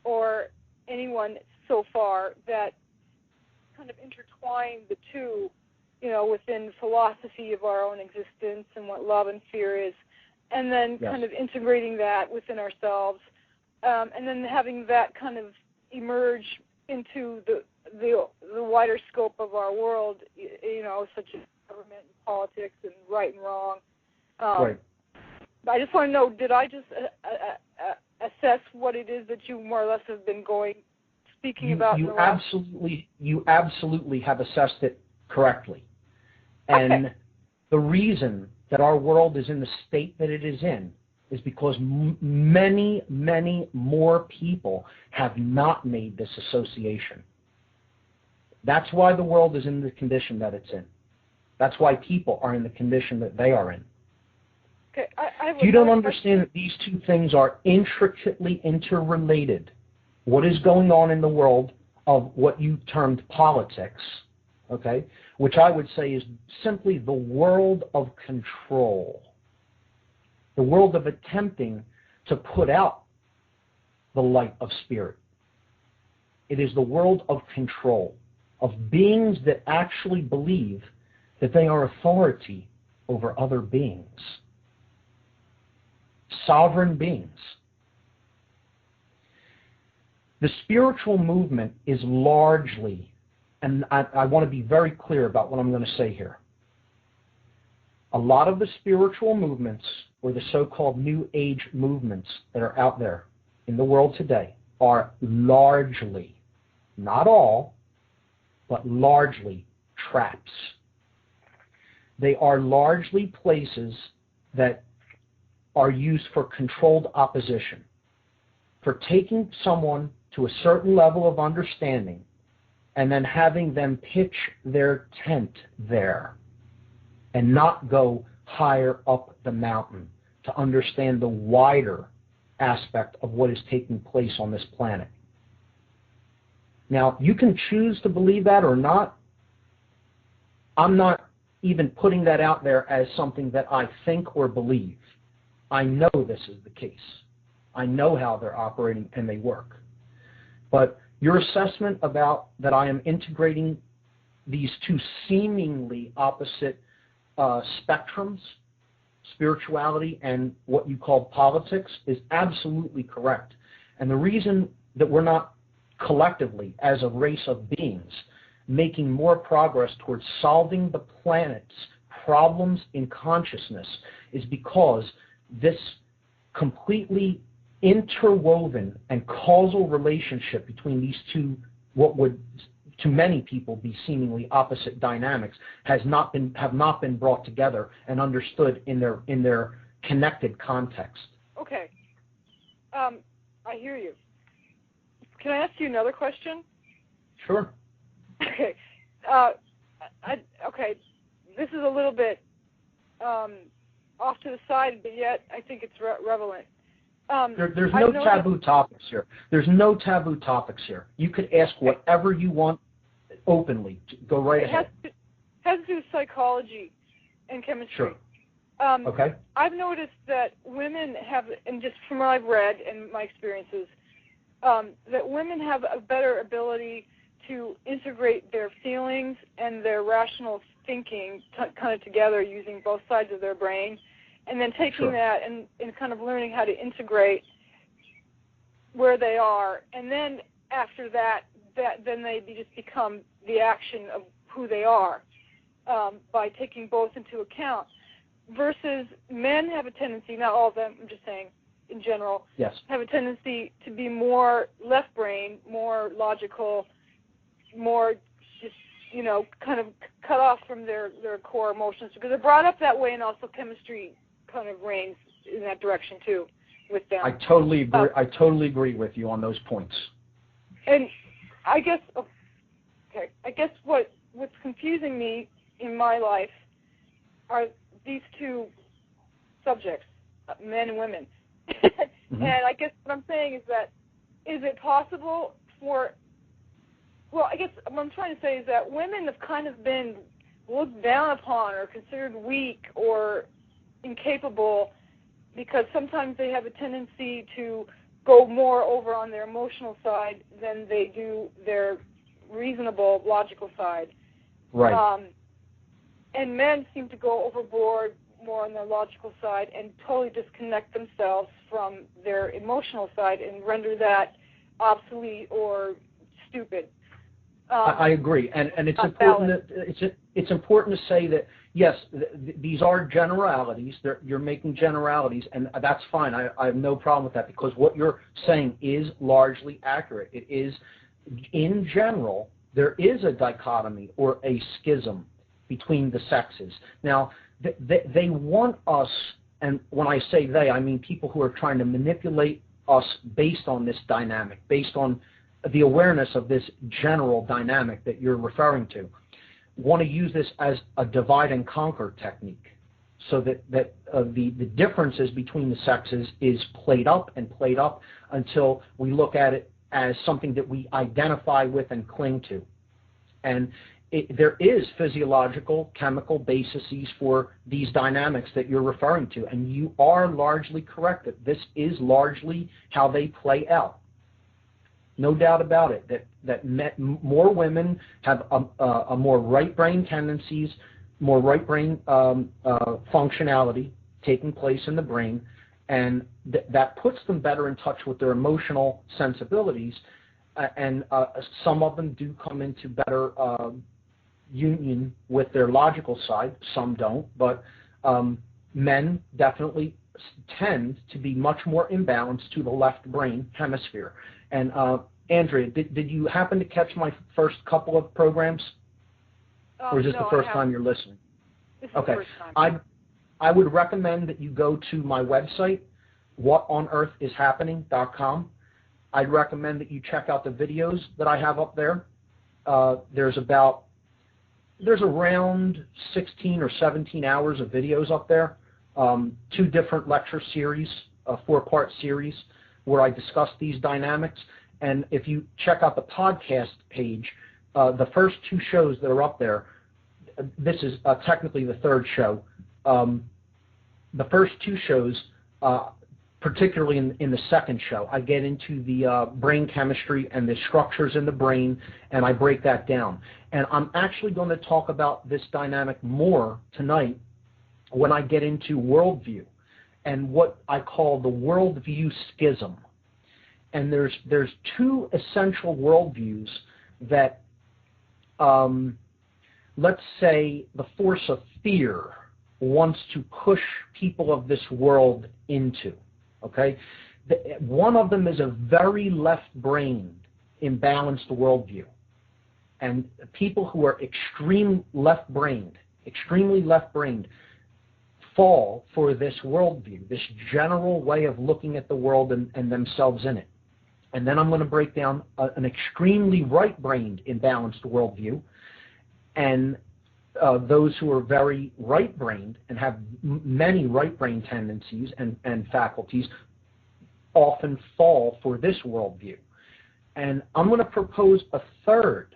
or anyone so far that kind of intertwine the two, within philosophy of our own existence and what love and fear is, and then kind of integrating that within ourselves, and then having that kind of emerge into the wider scope of our world, such as government and politics and right and wrong. Right. I just want to know, did I just assess what it is that you more or less have been speaking about? You absolutely have assessed it correctly. And the reason that our world is in the state that it is in is because many, many more people have not made this association. That's why the world is in the condition that it's in. That's why people are in the condition that they are in. Okay, if you don't understand that these two things are intricately interrelated, what is going on in the world of what you termed politics, okay, which I would say is simply the world of control, the world of attempting to put out the light of spirit. It is the world of control, of beings that actually believe that they are authority over other beings, sovereign beings. The spiritual movement is largely, and I want to be very clear about what I'm going to say here, a lot of the spiritual movements, or the so-called New Age movements that are out there in the world today, are largely, not all, but largely traps. They are largely places that are used for controlled opposition, for taking someone to a certain level of understanding and then having them pitch their tent there and not go higher up the mountain to understand the wider aspect of what is taking place on this planet. Now, you can choose to believe that or not. I'm not even putting that out there as something that I think or believe. I know this is the case. I know how they're operating and they work. But your assessment about that I am integrating these two seemingly opposite spectrums, spirituality and what you call politics, is absolutely correct. And the reason that we're not collectively, as a race of beings, making more progress towards solving the planet's problems in consciousness is because this completely interwoven and causal relationship between these two, what would to many people be seemingly opposite dynamics, have not been brought together and understood in their connected context. Okay. I hear you. Can I ask you another question? Sure. Okay. Okay. This is a little bit off to the side, but yet I think it's relevant. There's no taboo topics here. There's no taboo topics here. You could ask whatever you want openly. Go right ahead. It has to do with psychology and chemistry. Sure. Okay. I've noticed that women have, and just from what I've read and my experiences, that women have a better ability to integrate their feelings and their rational thinking kind of together using both sides of their brain, and then taking that and kind of learning how to integrate where they are, and then after that then they just become the action of who they are by taking both into account, versus men have a tendency, not all of them, I'm just saying in general, have a tendency to be more left brain, more logical, more just, kind of cut off from their core emotions, because they're brought up that way, and also chemistry kind of reigns in that direction too with them. I totally agree. I totally agree with you on those points. And I guess, what's confusing me in my life are these two subjects, men and women. Mm-hmm. And I guess what I'm saying is that, is it possible for Well, I guess what I'm trying to say is that women have kind of been looked down upon or considered weak or incapable because sometimes they have a tendency to go more over on their emotional side than they do their reasonable, logical side. Right. And men seem to go overboard more on their logical side and totally disconnect themselves from their emotional side and render that obsolete or stupid. I agree, and it's important. It's important to say that yes, these are generalities. You're making generalities, and that's fine. I have no problem with that because what you're saying is largely accurate. It is, in general, there is a dichotomy or a schism between the sexes. Now, they want us, and when I say they, I mean people who are trying to manipulate us based on this dynamic, based on the awareness of this general dynamic that you're referring to, want to use this as a divide and conquer technique, so that the differences between the sexes is played up until we look at it as something that we identify with and cling to. And there is physiological, chemical bases for these dynamics that you're referring to, and you are largely correct that this is largely how they play out. No doubt about it that more women have a more right brain tendencies, more right brain functionality taking place in the brain, and that puts them better in touch with their emotional sensibilities, and some of them do come into better union with their logical side. Some don't, but men definitely tend to be much more imbalanced to the left brain hemisphere. And Andrea, did you happen to catch my first couple of programs? Or is this the first time you're listening? This is the first time. I would recommend that you go to my website, whatonearthishappening.com. I'd recommend that you check out the videos that I have up there. There's around 16 or 17 hours of videos up there, 2 different lecture series, a 4-part series where I discuss these dynamics. And if you check out the podcast page, the first 2 shows that are up there, this is technically the 3rd show. The first 2 shows, particularly in the 2nd show, I get into the brain chemistry and the structures in the brain, and I break that down. And I'm actually going to talk about this dynamic more tonight when I get into worldview and what I call the worldview schism. And there's 2 essential worldviews that, let's say, the force of fear wants to push people of this world into. Okay, one of them is a very left-brained, imbalanced worldview, and people who are extremely left-brained, fall for this worldview, this general way of looking at the world and themselves in it. And then I'm going to break down an extremely right-brained, imbalanced worldview, and those who are very right-brained and have many right-brain tendencies and faculties often fall for this worldview. And I'm going to propose a 3rd,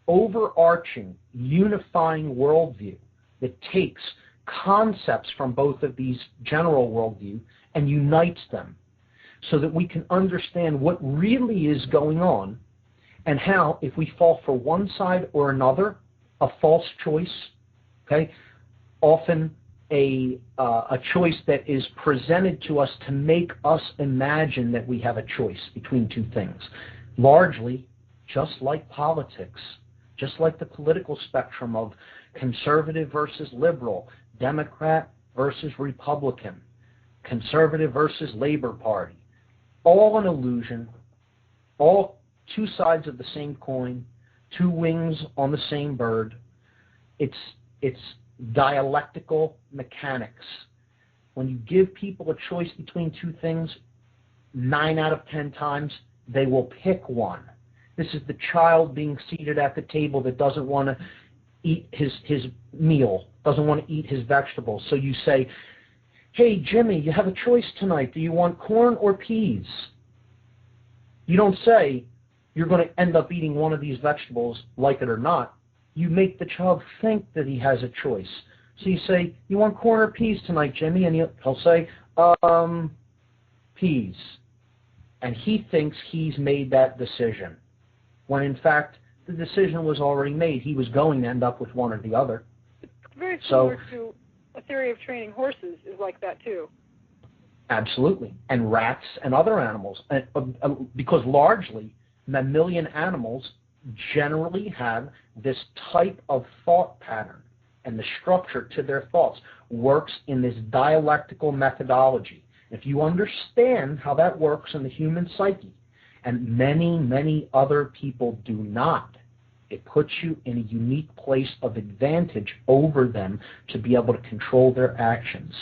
overarching, unifying worldview that takes concepts from both of these general worldview and unites them so that we can understand what really is going on and how, if we fall for one side or another, a false choice, okay, often a choice that is presented to us to make us imagine that we have a choice between 2 things. Largely, just like politics, just like the political spectrum of conservative versus liberal, Democrat versus Republican, conservative versus Labor Party, all an illusion, all 2 sides of the same coin, 2 wings on the same bird. It's dialectical mechanics. When you give people a choice between 2 things, 9 out of 10 times they will pick one. This is the child being seated at the table that doesn't want to eat his meal, doesn't want to eat his vegetables. So you say, "Hey, Jimmy, you have a choice tonight. Do you want corn or peas?" You don't say, you're going to end up eating one of these vegetables, like it or not. You make the child think that he has a choice. So you say, you want corn or peas tonight, Jimmy? And he'll say, peas. And he thinks he's made that decision, when in fact the decision was already made. He was going to end up with one or the other. It's very similar to a theory of training horses is like that too. Absolutely. And rats and other animals. Because largely, mammalian animals generally have this type of thought pattern, and the structure to their thoughts works in this dialectical methodology. If you understand how that works in the human psyche, and many, many other people do not, it puts you in a unique place of advantage over them to be able to control their actions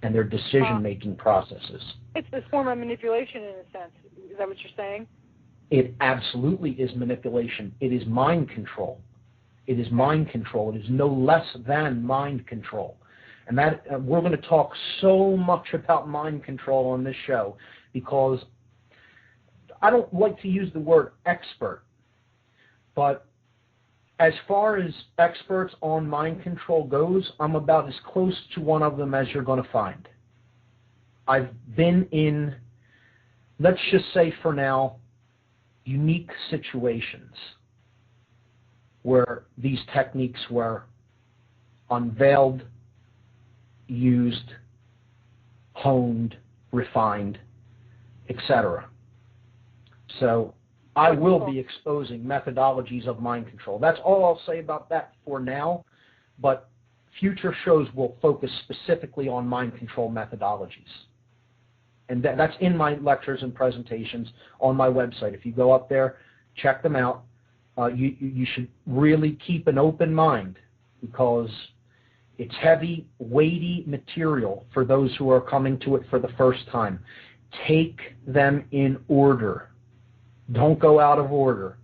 and their decision-making processes. It's this form of manipulation in a sense. Is that what you're saying? It absolutely is manipulation. It is mind control. It is mind control. It is no less than mind control. And that we're going to talk so much about mind control on this show, because I don't like to use the word expert, but as far as experts on mind control goes, I'm about as close to one of them as you're going to find. I've been in, let's just say for now, unique situations where these techniques were unveiled, used, honed, refined, etc. So I will be exposing methodologies of mind control. That's all I'll say about that for now, but future shows will focus specifically on mind control methodologies. And that's in my lectures and presentations on my website. If you go up there, check them out. You should really keep an open mind, because it's heavy, weighty material for those who are coming to it for the first time. Take them in order. Don't go out of order.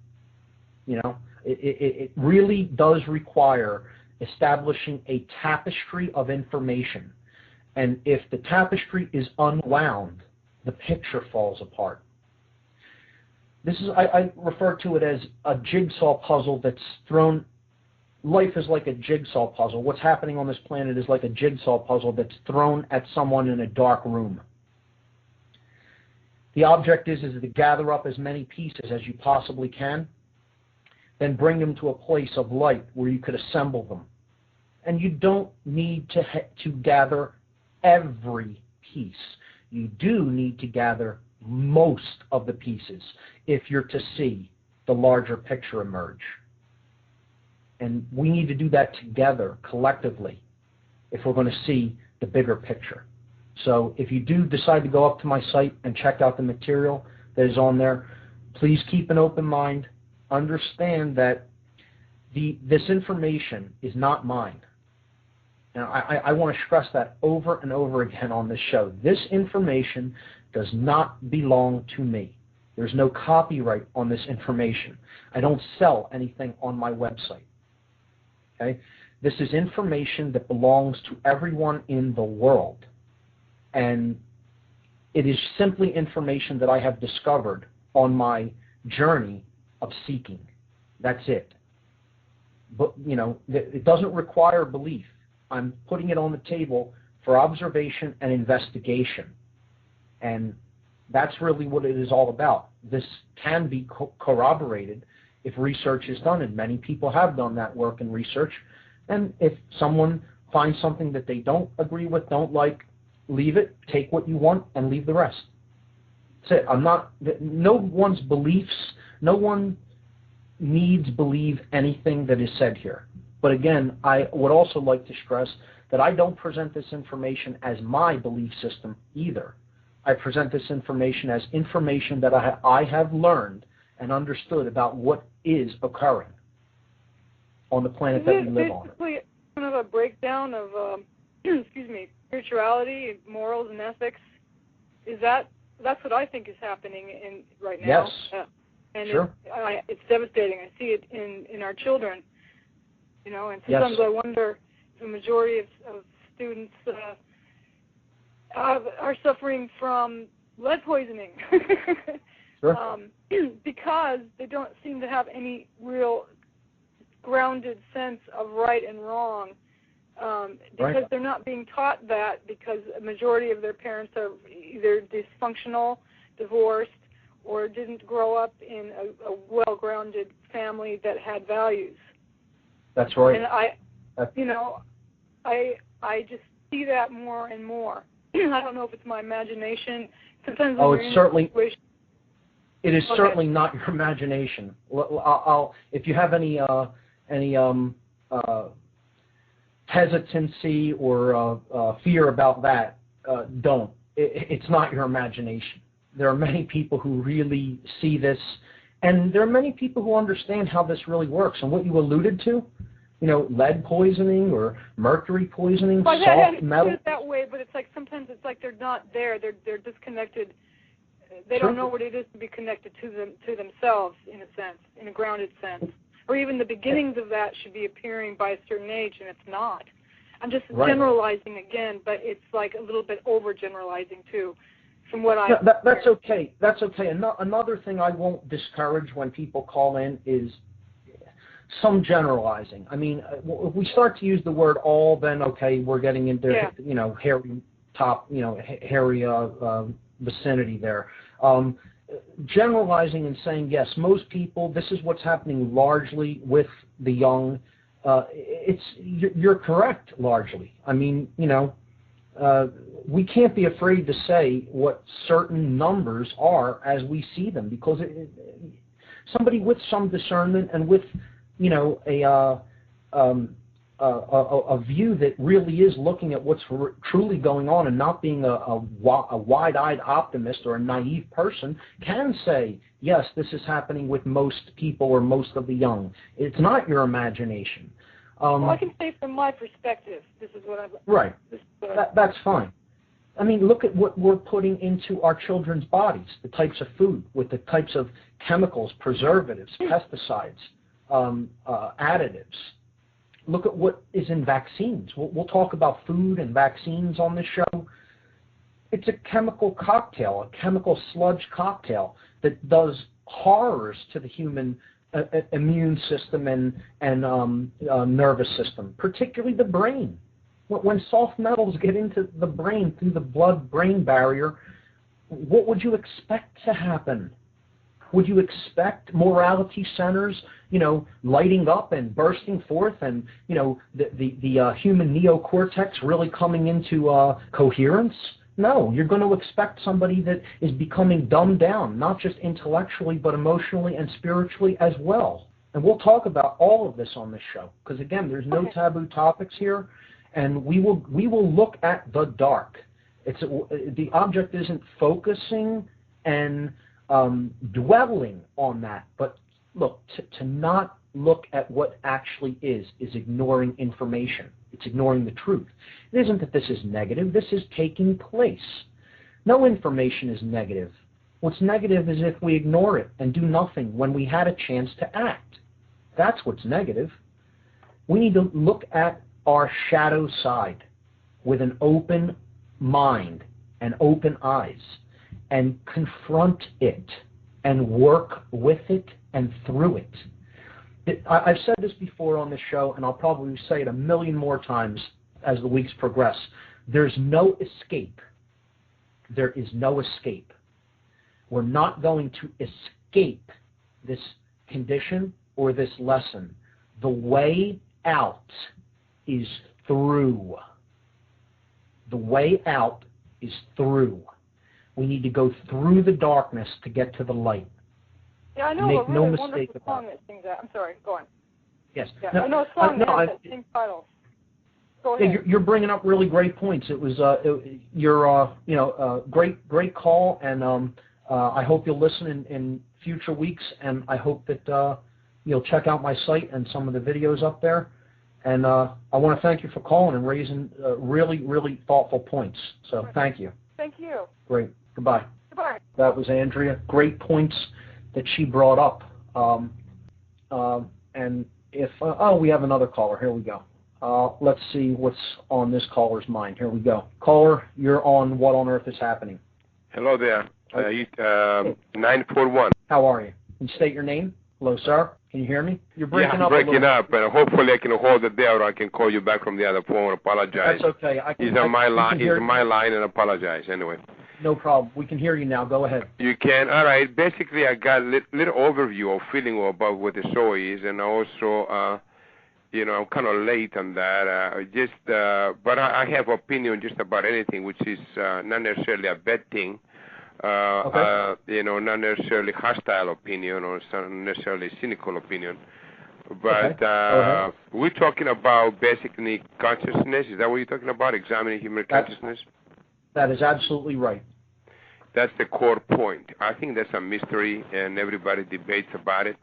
You know, it really does require establishing a tapestry of information. And if the tapestry is unwound, the picture falls apart. This is, I refer to it as a jigsaw puzzle that's thrown. Life is like a jigsaw puzzle. What's happening on this planet is like a jigsaw puzzle that's thrown at someone in a dark room. The object is to gather up as many pieces as you possibly can, then bring them to a place of light where you could assemble them. And you don't need to gather every piece. You do need to gather most of the pieces if you're to see the larger picture emerge. And we need to do that together, collectively, if we're going to see the bigger picture. So if you do decide to go up to my site and check out the material that is on there, please keep an open mind. Understand that this information is not mine. Now, I want to stress that over and over again on this show. This information does not belong to me. There's no copyright on this information. I don't sell anything on my website. Okay? This is information that belongs to everyone in the world. And it is simply information that I have discovered on my journey of seeking. That's it. But, you know, it doesn't require belief. I'm putting it on the table for observation and investigation. And that's really what it is all about. This can be corroborated if research is done, and many people have done that work and research. And if someone finds something that they don't agree with, don't like, leave it, take what you want, and leave the rest. That's it. No one's beliefs, no one needs believe anything that is said here. But again, I would also like to stress that I don't present this information as my belief system either. I present this information as information that I have learned and understood about what is occurring on the planet that we live on. Basically, kind of a breakdown of, spirituality, morals, and ethics. That's what I think is happening right now. Yes. And sure. it's devastating. I see it in our children. You know, and sometimes I wonder if the majority of students are suffering from lead poisoning. Sure. Because they don't seem to have any real grounded sense of right and wrong, because they're not being taught that, because a majority of their parents are either dysfunctional, divorced, or didn't grow up in a well-grounded family that had values. That's right. And I just see that more and more. I don't know if it's my imagination. Sometimes when it's certainly. It is Okay. certainly not your imagination. If you have any hesitancy or fear about that, don't. It's not your imagination. There are many people who really see this, and there are many people who understand how this really works. And what you alluded to, lead poisoning or mercury poisoning, soft metal. It's that way, but it's like sometimes it's like they're not there. They're disconnected. They don't know what it is to be connected to themselves, in a sense, in a grounded sense. Or even the beginnings of that should be appearing by a certain age, and it's not. I'm just generalizing again, but it's like a little bit overgeneralizing too, from what I. That's okay. That's okay. Another thing I won't discourage when people call in is some generalizing. I mean, if we start to use the word all, then okay, we're getting into hairy vicinity there. Generalizing and saying, yes, most people, this is what's happening largely with the young. You're correct, largely. I mean, we can't be afraid to say what certain numbers are as we see them, because somebody with some discernment and with, a view that really is looking at what's truly going on and not being a wide-eyed optimist or a naive person can say, yes, this is happening with most people or most of the young. It's not your imagination. Well, I can say from my perspective, this is what I've... Right. That's fine. I mean, look at what we're putting into our children's bodies, the types of food with the types of chemicals, preservatives, pesticides, additives. Look at what is in vaccines. We'll talk about food and vaccines on this show. It's a chemical cocktail, a chemical sludge cocktail that does horrors to the human immune system and nervous system, particularly the brain. When soft metals get into the brain through the blood-brain barrier, what would you expect to happen? Would you expect morality centers, lighting up and bursting forth, and the human neocortex really coming into coherence? No, you're going to expect somebody that is becoming dumbed down, not just intellectually, but emotionally and spiritually as well. And we'll talk about all of this on this show, because again, there's no taboo topics here, and we will look at the dark. The object isn't focusing and dwelling on that, but look, to not look at what actually is ignoring information. It's ignoring the truth. It isn't that this is negative. This is taking place. No information is negative. What's negative is if we ignore it and do nothing when we had a chance to act. That's what's negative. We need to look at our shadow side with an open mind and open eyes, and confront it and work with it and through it. I've said this before on this show, and I'll probably say it a million more times as the weeks progress. There's no escape. There is no escape. We're not going to escape this condition or this lesson. The way out is through. The way out is through. We need to go through the darkness to get to the light. Yeah, I know Make a really no wonderful mistake about song that sings that. I'm sorry, go on. Yes. Yeah, No, I know a song that has that I- same title. Go ahead. You're bringing up really great points. It was great call, and I hope you'll listen in future weeks, and I hope that you'll check out my site and some of the videos up there. And I want to thank you for calling and raising really, really thoughtful points. So thank you. Thank you. Great. Goodbye. Goodbye. That was Andrea. Great points that she brought up. And if we have another caller. Here we go. Let's see what's on this caller's mind. Here we go. Caller, you're on What on Earth is Happening. Hello there. 941. How are you? Can you state your name? Hello, sir. Can you hear me? You're breaking up. Yeah, I'm breaking up, and hopefully I can hold it there, or I can call you back from the other phone. Apologize. That's okay. He's on my line. He's on my line, and apologize anyway. No problem. We can hear you now. Go ahead. You can. All right. Basically, I got a little overview or feeling about what the show is, and also, I'm kind of late on that. But I have opinion just about anything, which is not necessarily a bad thing. Okay. Not necessarily hostile opinion or not necessarily cynical opinion. But we're talking about basically consciousness. Is that what you're talking about? Examining human consciousness? That is absolutely right. That's the core point. I think that's a mystery, and everybody debates about it.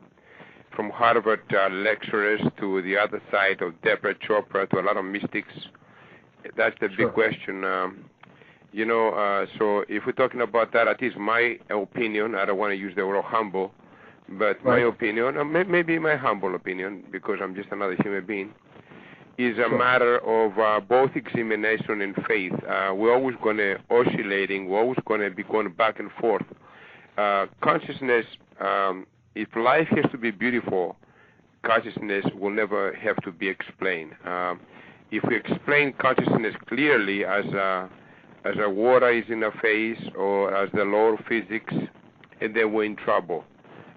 From Harvard lecturers to the other side of Deborah Chopra to a lot of mystics. That's the big question. So if we're talking about that, at least my opinion, I don't want to use the word humble, but my opinion, maybe my humble opinion, because I'm just another human being, is a matter of both examination and faith. We're always going to oscillating. We're always going to be going back and forth. Consciousness, if life has to be beautiful, consciousness will never have to be explained. If we explain consciousness clearly as a water is in a phase or as the law of physics, and then we're in trouble.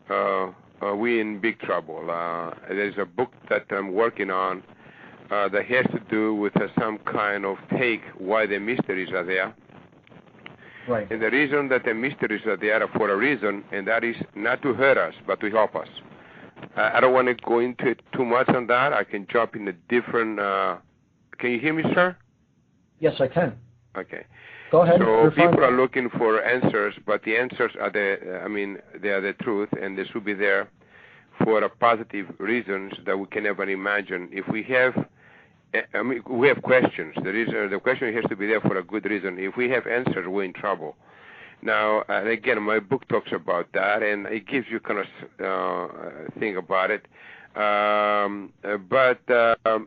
We're in big trouble. There's a book that I'm working on that has to do with some kind of take why the mysteries are there. Right. And the reason that the mysteries are there for a reason, and that is not to hurt us, but to help us. I don't want to go into it too much on that. I can jump in a different... can you hear me, sir? Yes, I can. Okay. Go ahead. So people are looking for answers, but the answers are they are the truth, and they should be there for positive reasons that we can never imagine. If we have, we have questions. The question has to be there for a good reason. If we have answers, we're in trouble. Now, again, my book talks about that, and it gives you kind of think about it. But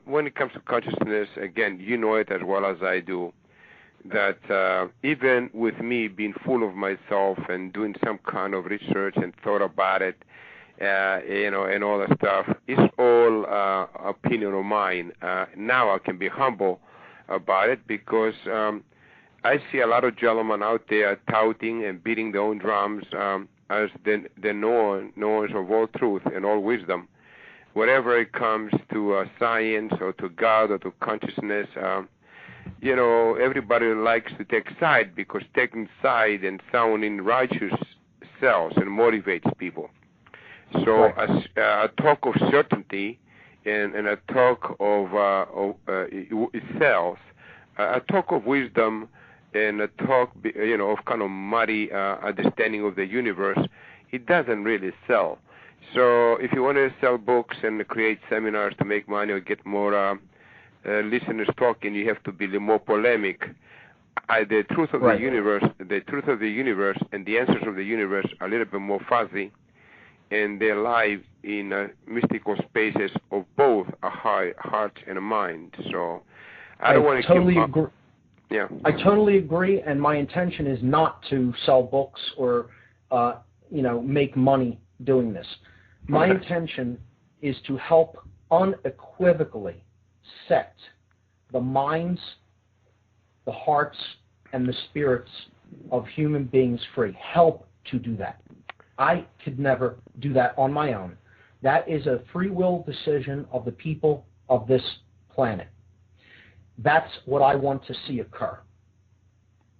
when it comes to consciousness, again, you know it as well as I do, that even with me being full of myself and doing some kind of research and thought about it, and all that stuff, it's all opinion of mine. Now I can be humble about it because I see a lot of gentlemen out there touting and beating their own drums as the knowers of all truth and all wisdom. Whatever it comes to science or to God or to consciousness, everybody likes to take side because taking side and sounding righteous sells and motivates people. So a talk of certainty and a talk of sells. A talk of wisdom and a talk, of kind of muddy understanding of the universe, it doesn't really sell. So if you want to sell books and create seminars to make money or get more listeners talking, you have to be more polemic. The truth of the universe, and the answers of the universe are a little bit more fuzzy, and they lie in mystical spaces of both a heart and a mind. So I don't want to totally agree. Yeah. I totally agree, and my intention is not to sell books or make money doing this. My intention is to help unequivocally set the minds, the hearts, and the spirits of human beings free. Help to do that. I could never do that on my own. That is a free will decision of the people of this planet. That's what I want to see occur,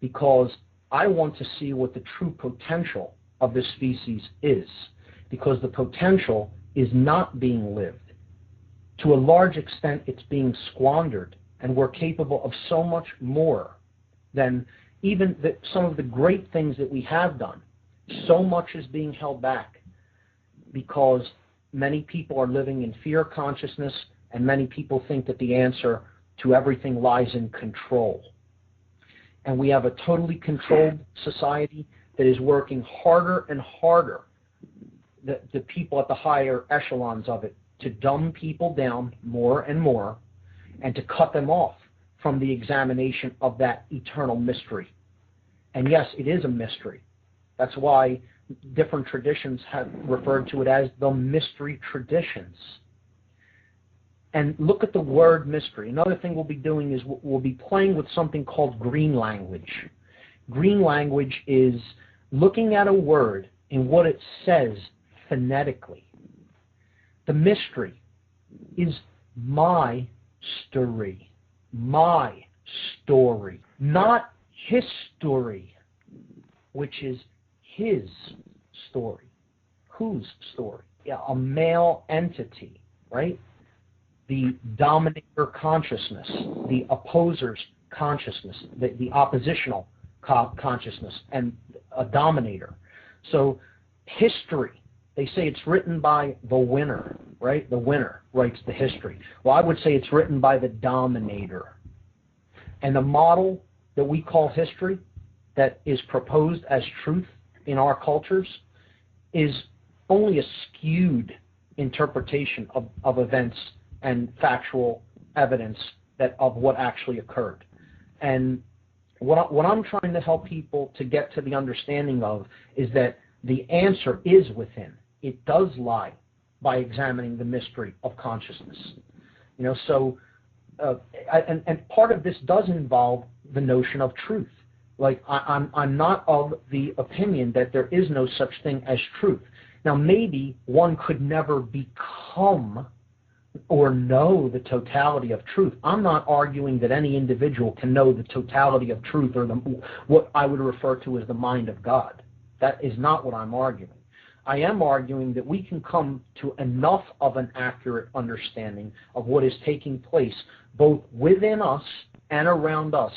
because I want to see what the true potential of this species is, because the potential is not being lived. To a large extent, it's being squandered, and we're capable of so much more than even some of the great things that we have done. So much is being held back because many people are living in fear consciousness, and many people think that the answer to everything lies in control. And we have a totally controlled society that is working harder and harder, the people at the higher echelons of it, to dumb people down more and more and to cut them off from the examination of that eternal mystery. And yes, it is a mystery. That's why different traditions have referred to it as the mystery traditions. And look at the word mystery. Another thing we'll be doing is we'll be playing with something called green language. Green language is looking at a word and what it says phonetically. The mystery is my story. My story. Not history, which is his story. Whose story? Yeah, a male entity, right? The dominator consciousness, the opposer's consciousness, the oppositional consciousness, and a dominator. So history, they say it's written by the winner, right? The winner writes the history. Well, I would say it's written by the dominator. And the model that we call history, that is proposed as truth in our cultures, is only a skewed interpretation of events and factual evidence of what actually occurred. And what I'm trying to help people to get to the understanding of is that the answer is within. It does lie by examining the mystery of consciousness. So and part of this does involve the notion of truth. Like I'm not of the opinion that there is no such thing as truth. Now maybe one could never become or know the totality of truth. I'm not arguing that any individual can know the totality of truth or what I would refer to as the mind of God. That is not what I'm arguing. I am arguing that we can come to enough of an accurate understanding of what is taking place both within us and around us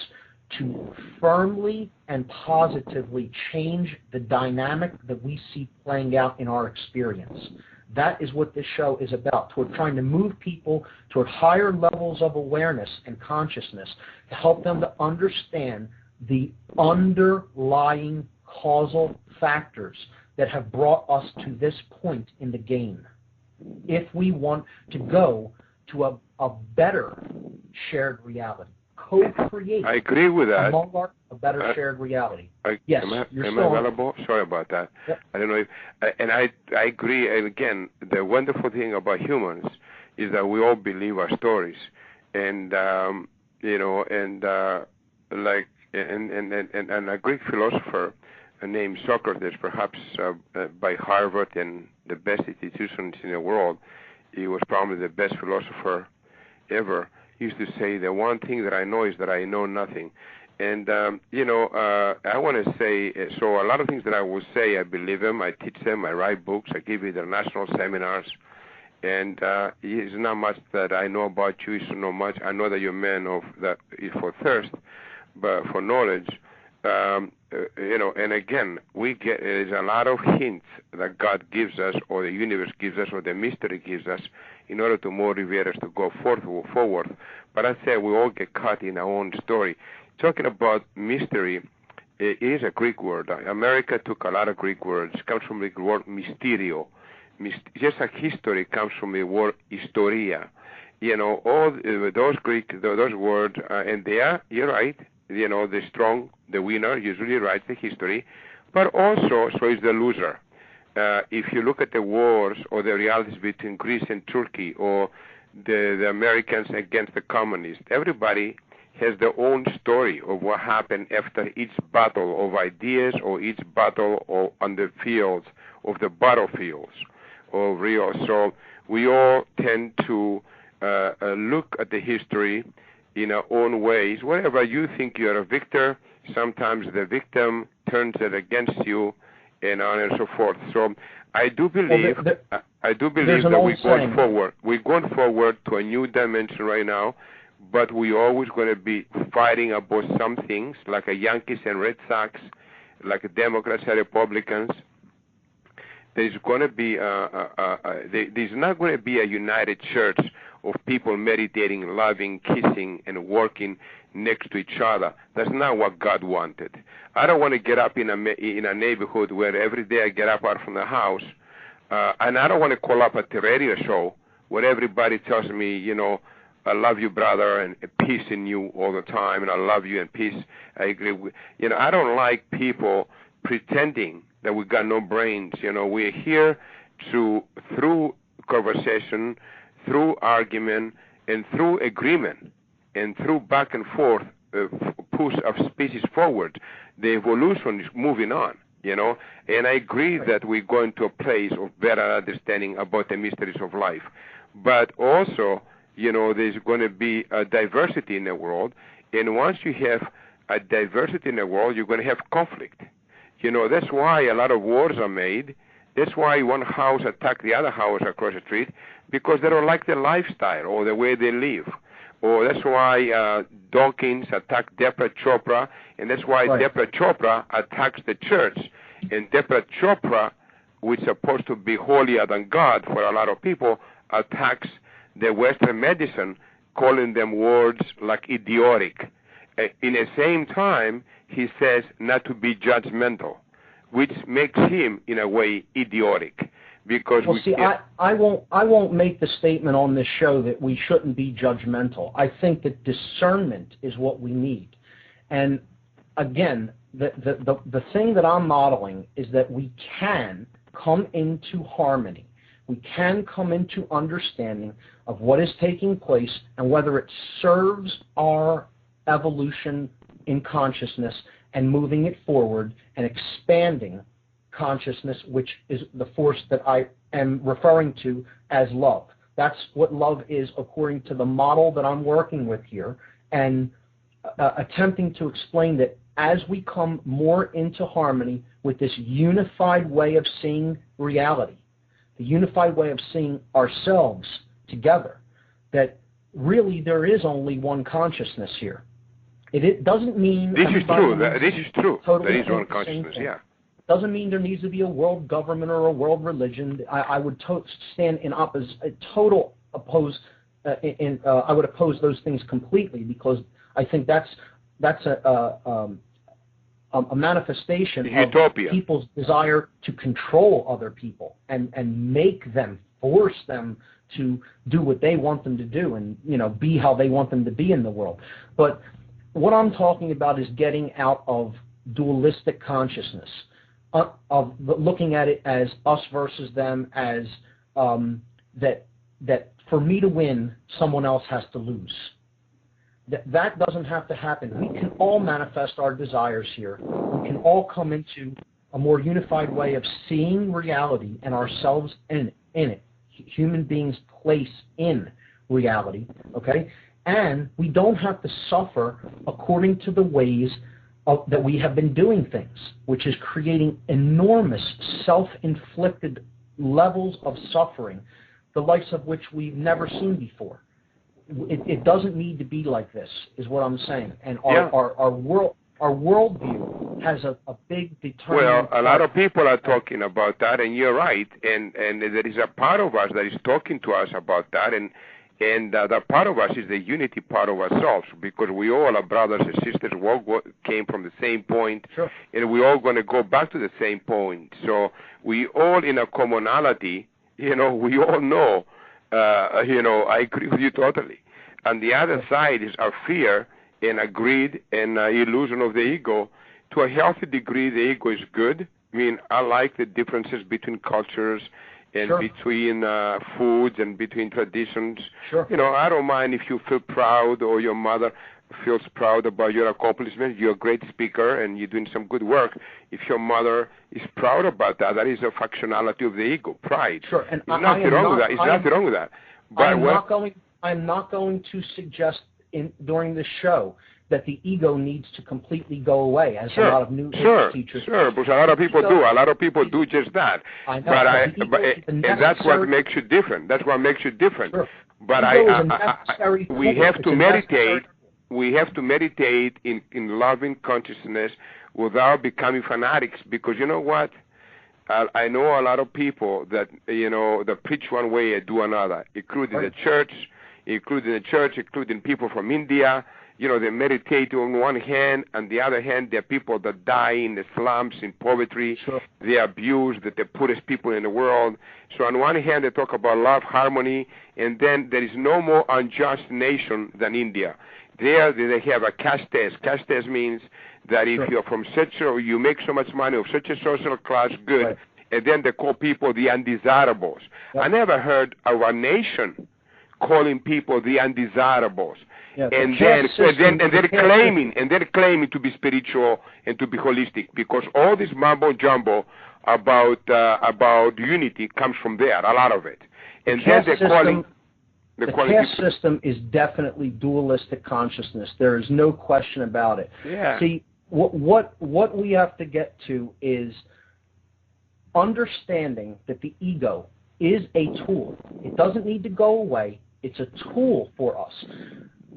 to firmly and positively change the dynamic that we see playing out in our experience. That is what this show is about, toward trying to move people toward higher levels of awareness and consciousness to help them to understand the underlying causal factors that have brought us to this point in the game. If we want to go to a better shared reality, co-create. I agree with that. Among our, a better shared reality. Yes, am I available? Sorry about that. Yep. I don't know and I agree. And again, the wonderful thing about humans is that we all believe our stories, and and a Greek philosopher named Socrates, perhaps by Harvard and the best institutions in the world, he was probably the best philosopher ever. He used to say, the one thing that I know is that I know nothing. And, I want to say, so a lot of things that I will say, I believe them, I teach them, I write books, I give international seminars, and it's not much that I know about you, it's not much. I know that you're a man for thirst, but for knowledge, and again, there's a lot of hints that God gives us, or the universe gives us, or the mystery gives us, in order to motivate us to go forward. But I say we all get caught in our own story. Talking about mystery, it is a Greek word. America took a lot of Greek words. It comes from the word mysterio. Just like history comes from the word historia. All those Greek, those words, and you're right, the strong, the winner, usually writes the history, but also so is the loser. If you look at the wars or the realities between Greece and Turkey, or the Americans against the communists, everybody has their own story of what happened after each battle of ideas, or each battle on the fields of the battlefields of Rio. So we all tend to look at the history in our own ways. Wherever you think you're a victor, sometimes the victim turns it against you, and on and so forth. So I do believe that we're going forward to a new dimension right now, but we're always going to be fighting about some things, like a Yankees and Red Sox, like Democrats and Republicans. There's going to be there's not going to be a united church of people meditating, loving, kissing, and working next to each other. That's not what God wanted. I don't want to get up in a neighborhood where every day I get up out from the house, and I don't want to call up at the radio show where everybody tells me, I love you, brother, and peace in you all the time, and I love you and peace. I agree with, I don't like people pretending that we got no brains. We're here through conversation, through argument, and through agreement, and through back and forth push of species forward. The evolution is moving on, and I agree that we're going to a place of better understanding about the mysteries of life. But also, there's going to be a diversity in the world, and once you have a diversity in the world, you're going to have conflict. That's why a lot of wars are made. That's why one house attacked the other house across the street, because they don't like their lifestyle or the way they live. Or that's why Dawkins attacked Deepak Chopra, and that's why Deepak Chopra attacks the church. And Deepak Chopra, which is supposed to be holier than God for a lot of people, attacks the Western medicine, calling them words like idiotic. In the same time, he says not to be judgmental, which makes him, in a way, idiotic. Because I won't make the statement on this show that we shouldn't be judgmental. I think that discernment is what we need. And again, the thing that I'm modeling is that we can come into harmony. We can come into understanding of what is taking place and whether it serves our evolution in consciousness and moving it forward and expanding consciousness, which is the force that I am referring to as love. That's what love is according to the model that I'm working with here, and attempting to explain that as we come more into harmony with this unified way of seeing reality, the unified way of seeing ourselves together, that really there is only one consciousness here. It doesn't mean... This is true. Totally there is one consciousness, yeah. Doesn't mean there needs to be a world government or a world religion. I would stand in I would oppose those things completely, because I think that's a manifestation of people's desire to control other people and force them to do what they want them to do and be how they want them to be in the world. But what I'm talking about is getting out of dualistic consciousness, of looking at it as us versus them, as that for me to win, someone else has to lose. That doesn't have to happen. We can all manifest our desires here. We can all come into a more unified way of seeing reality and ourselves in it. Human beings' place in reality, okay? And we don't have to suffer according to the ways that we have been doing things, which is creating enormous self-inflicted levels of suffering, the likes of which we've never seen before. It doesn't need to be like this, is what I'm saying. And our worldview has a big determinant. Well, a lot of people are talking about that, and you're right. And there is a part of us that is talking to us about that, and that part of us is the unity part of ourselves, because we all are brothers and sisters. We all came from the same point, sure, and we're all going to go back to the same point. So we all in a commonality. We all know. I agree with you totally. And the other side is our fear and a greed and illusion of the ego. To a healthy degree, the ego is good. I mean, I like the differences between cultures and sure, between foods and between traditions. Sure. I don't mind if you feel proud or your mother feels proud about your accomplishments. You're a great speaker and you're doing some good work. If your mother is proud about that, that is a functionality of the ego, pride. Sure, and There's nothing wrong with that. But I'm not going to suggest during this show that the ego needs to completely go away, as a lot of new teachers. Sure, because a lot of people do. A lot of people do just that. I know, and that's what makes you different. That's what makes you different. Sure. But we have to meditate. We have to meditate in loving consciousness without becoming fanatics. Because you know what? I know a lot of people that that preach one way and do another, including the church, including people from India. They meditate on one hand, and the other hand, there are people that die in the slums, in poverty. Sure. They are abused, that the poorest people in the world. So on one hand, they talk about love, harmony, and then there is no more unjust nation than India. There they have a caste test. Caste test means that if you're from such or you make so much money of such a social class, good, Right. and then they call people the undesirables. Yep. I never heard of a nation calling people the undesirables. Yeah, and they're claiming to be spiritual and to be holistic, because all this mumbo jumbo about unity comes from there, a lot of it. And then they're calling. The caste system is definitely dualistic consciousness. There is no question about it. Yeah. See, what we have to get to is understanding that the ego is a tool. It doesn't need to go away. It's a tool for us.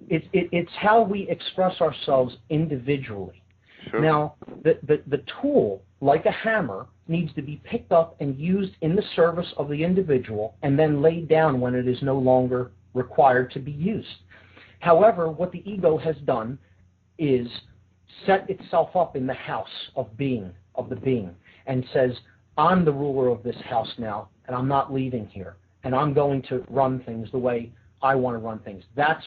It's how we express ourselves individually. Sure. Now, the tool, like a hammer, needs to be picked up and used in the service of the individual and then laid down when it is no longer required to be used. However, what the ego has done is set itself up in the house of the being, and says, I'm the ruler of this house now, and I'm not leaving here, and I'm going to run things the way I want to run things. That's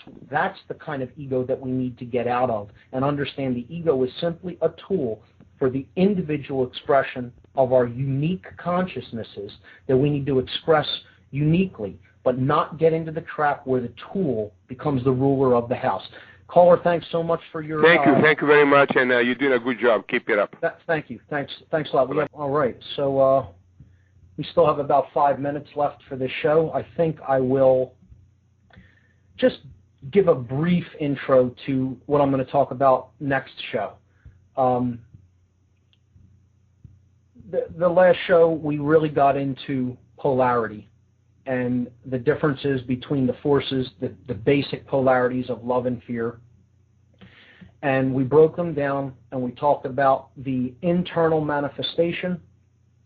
the kind of ego that we need to get out of and understand the ego is simply a tool for the individual expression of our unique consciousnesses that we need to express uniquely, but not get into the trap where the tool becomes the ruler of the house. Caller, thanks so much for your... Thank you very much, and you're doing a good job. Keep it up. Thank you. Thanks a lot. All right, so we still have about 5 minutes left for this show. I think I will just give a brief intro to what I'm going to talk about next show. The last show, we really got into polarity and the differences between the forces, the basic polarities of love and fear. And we broke them down, and we talked about the internal manifestation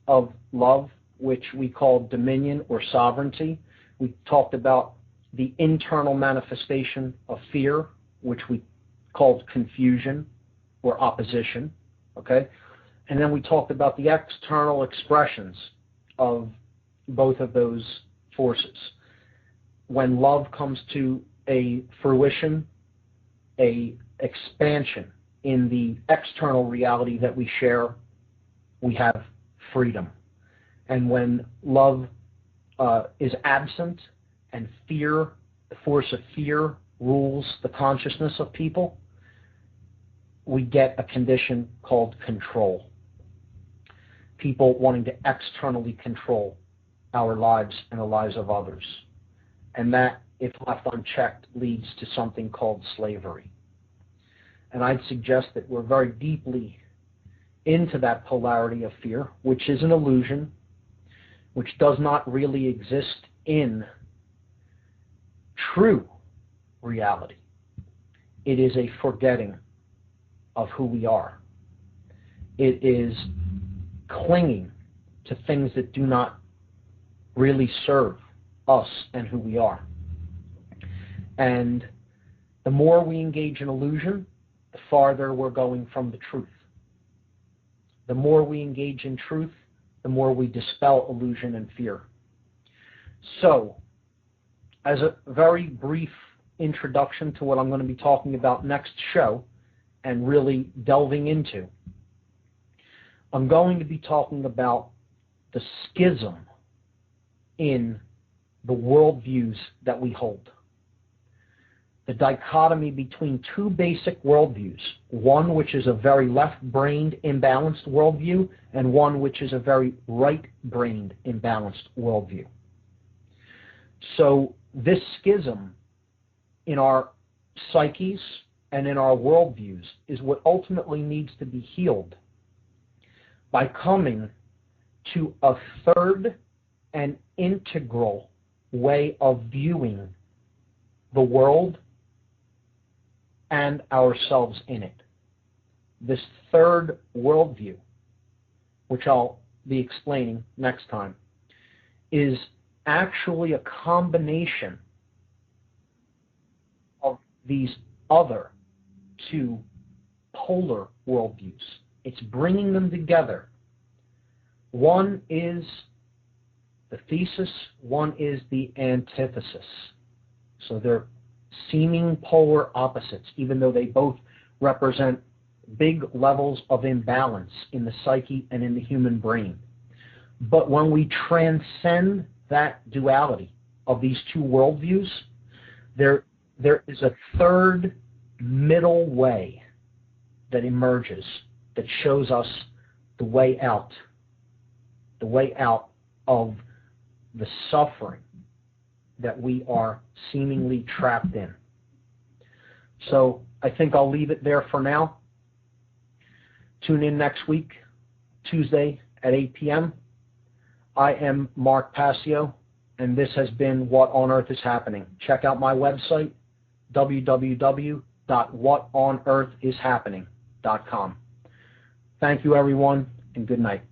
of love, which we call dominion or sovereignty. We talked about the internal manifestation of fear, which we called confusion or opposition, okay? And then we talked about the external expressions of both of those forces. When love comes to a fruition, a expansion in the external reality that we share, we have freedom. And when love is absent and fear, the force of fear, rules the consciousness of people, we get a condition called control. People wanting to externally control our lives and the lives of others. And that, if left unchecked, leads to something called slavery. And I'd suggest that we're very deeply into that polarity of fear, which is an illusion, which does not really exist in true reality. It is a forgetting of who we are. It is clinging to things that do not really serve us and who we are. And the more we engage in illusion, the farther we're going from the truth. The more we engage in truth, the more we dispel illusion and fear. So, as a very brief introduction to what I'm going to be talking about next show and really delving into, I'm going to be talking about the schism in the worldviews that we hold. The dichotomy between two basic worldviews, one which is a very left-brained, imbalanced worldview, and one which is a very right-brained, imbalanced worldview. So this schism in our psyches and in our worldviews is what ultimately needs to be healed by coming to a third and integral way of viewing the world and ourselves in it. This third worldview, which I'll be explaining next time, is actually a combination of these other two polar worldviews. It's bringing them together. One is the thesis, one is the antithesis. So they're seeming polar opposites, even though they both represent big levels of imbalance in the psyche and in the human brain. But when we transcend that duality of these two worldviews, there is a third middle way that emerges that shows us the way out of the suffering that we are seemingly trapped in. So I think I'll leave it there for now. Tune in next week, Tuesday at 8 p.m. I am Mark Passio, and this has been What on Earth is Happening. Check out my website, www.whatonearthishappening.com. Thank you, everyone, and good night.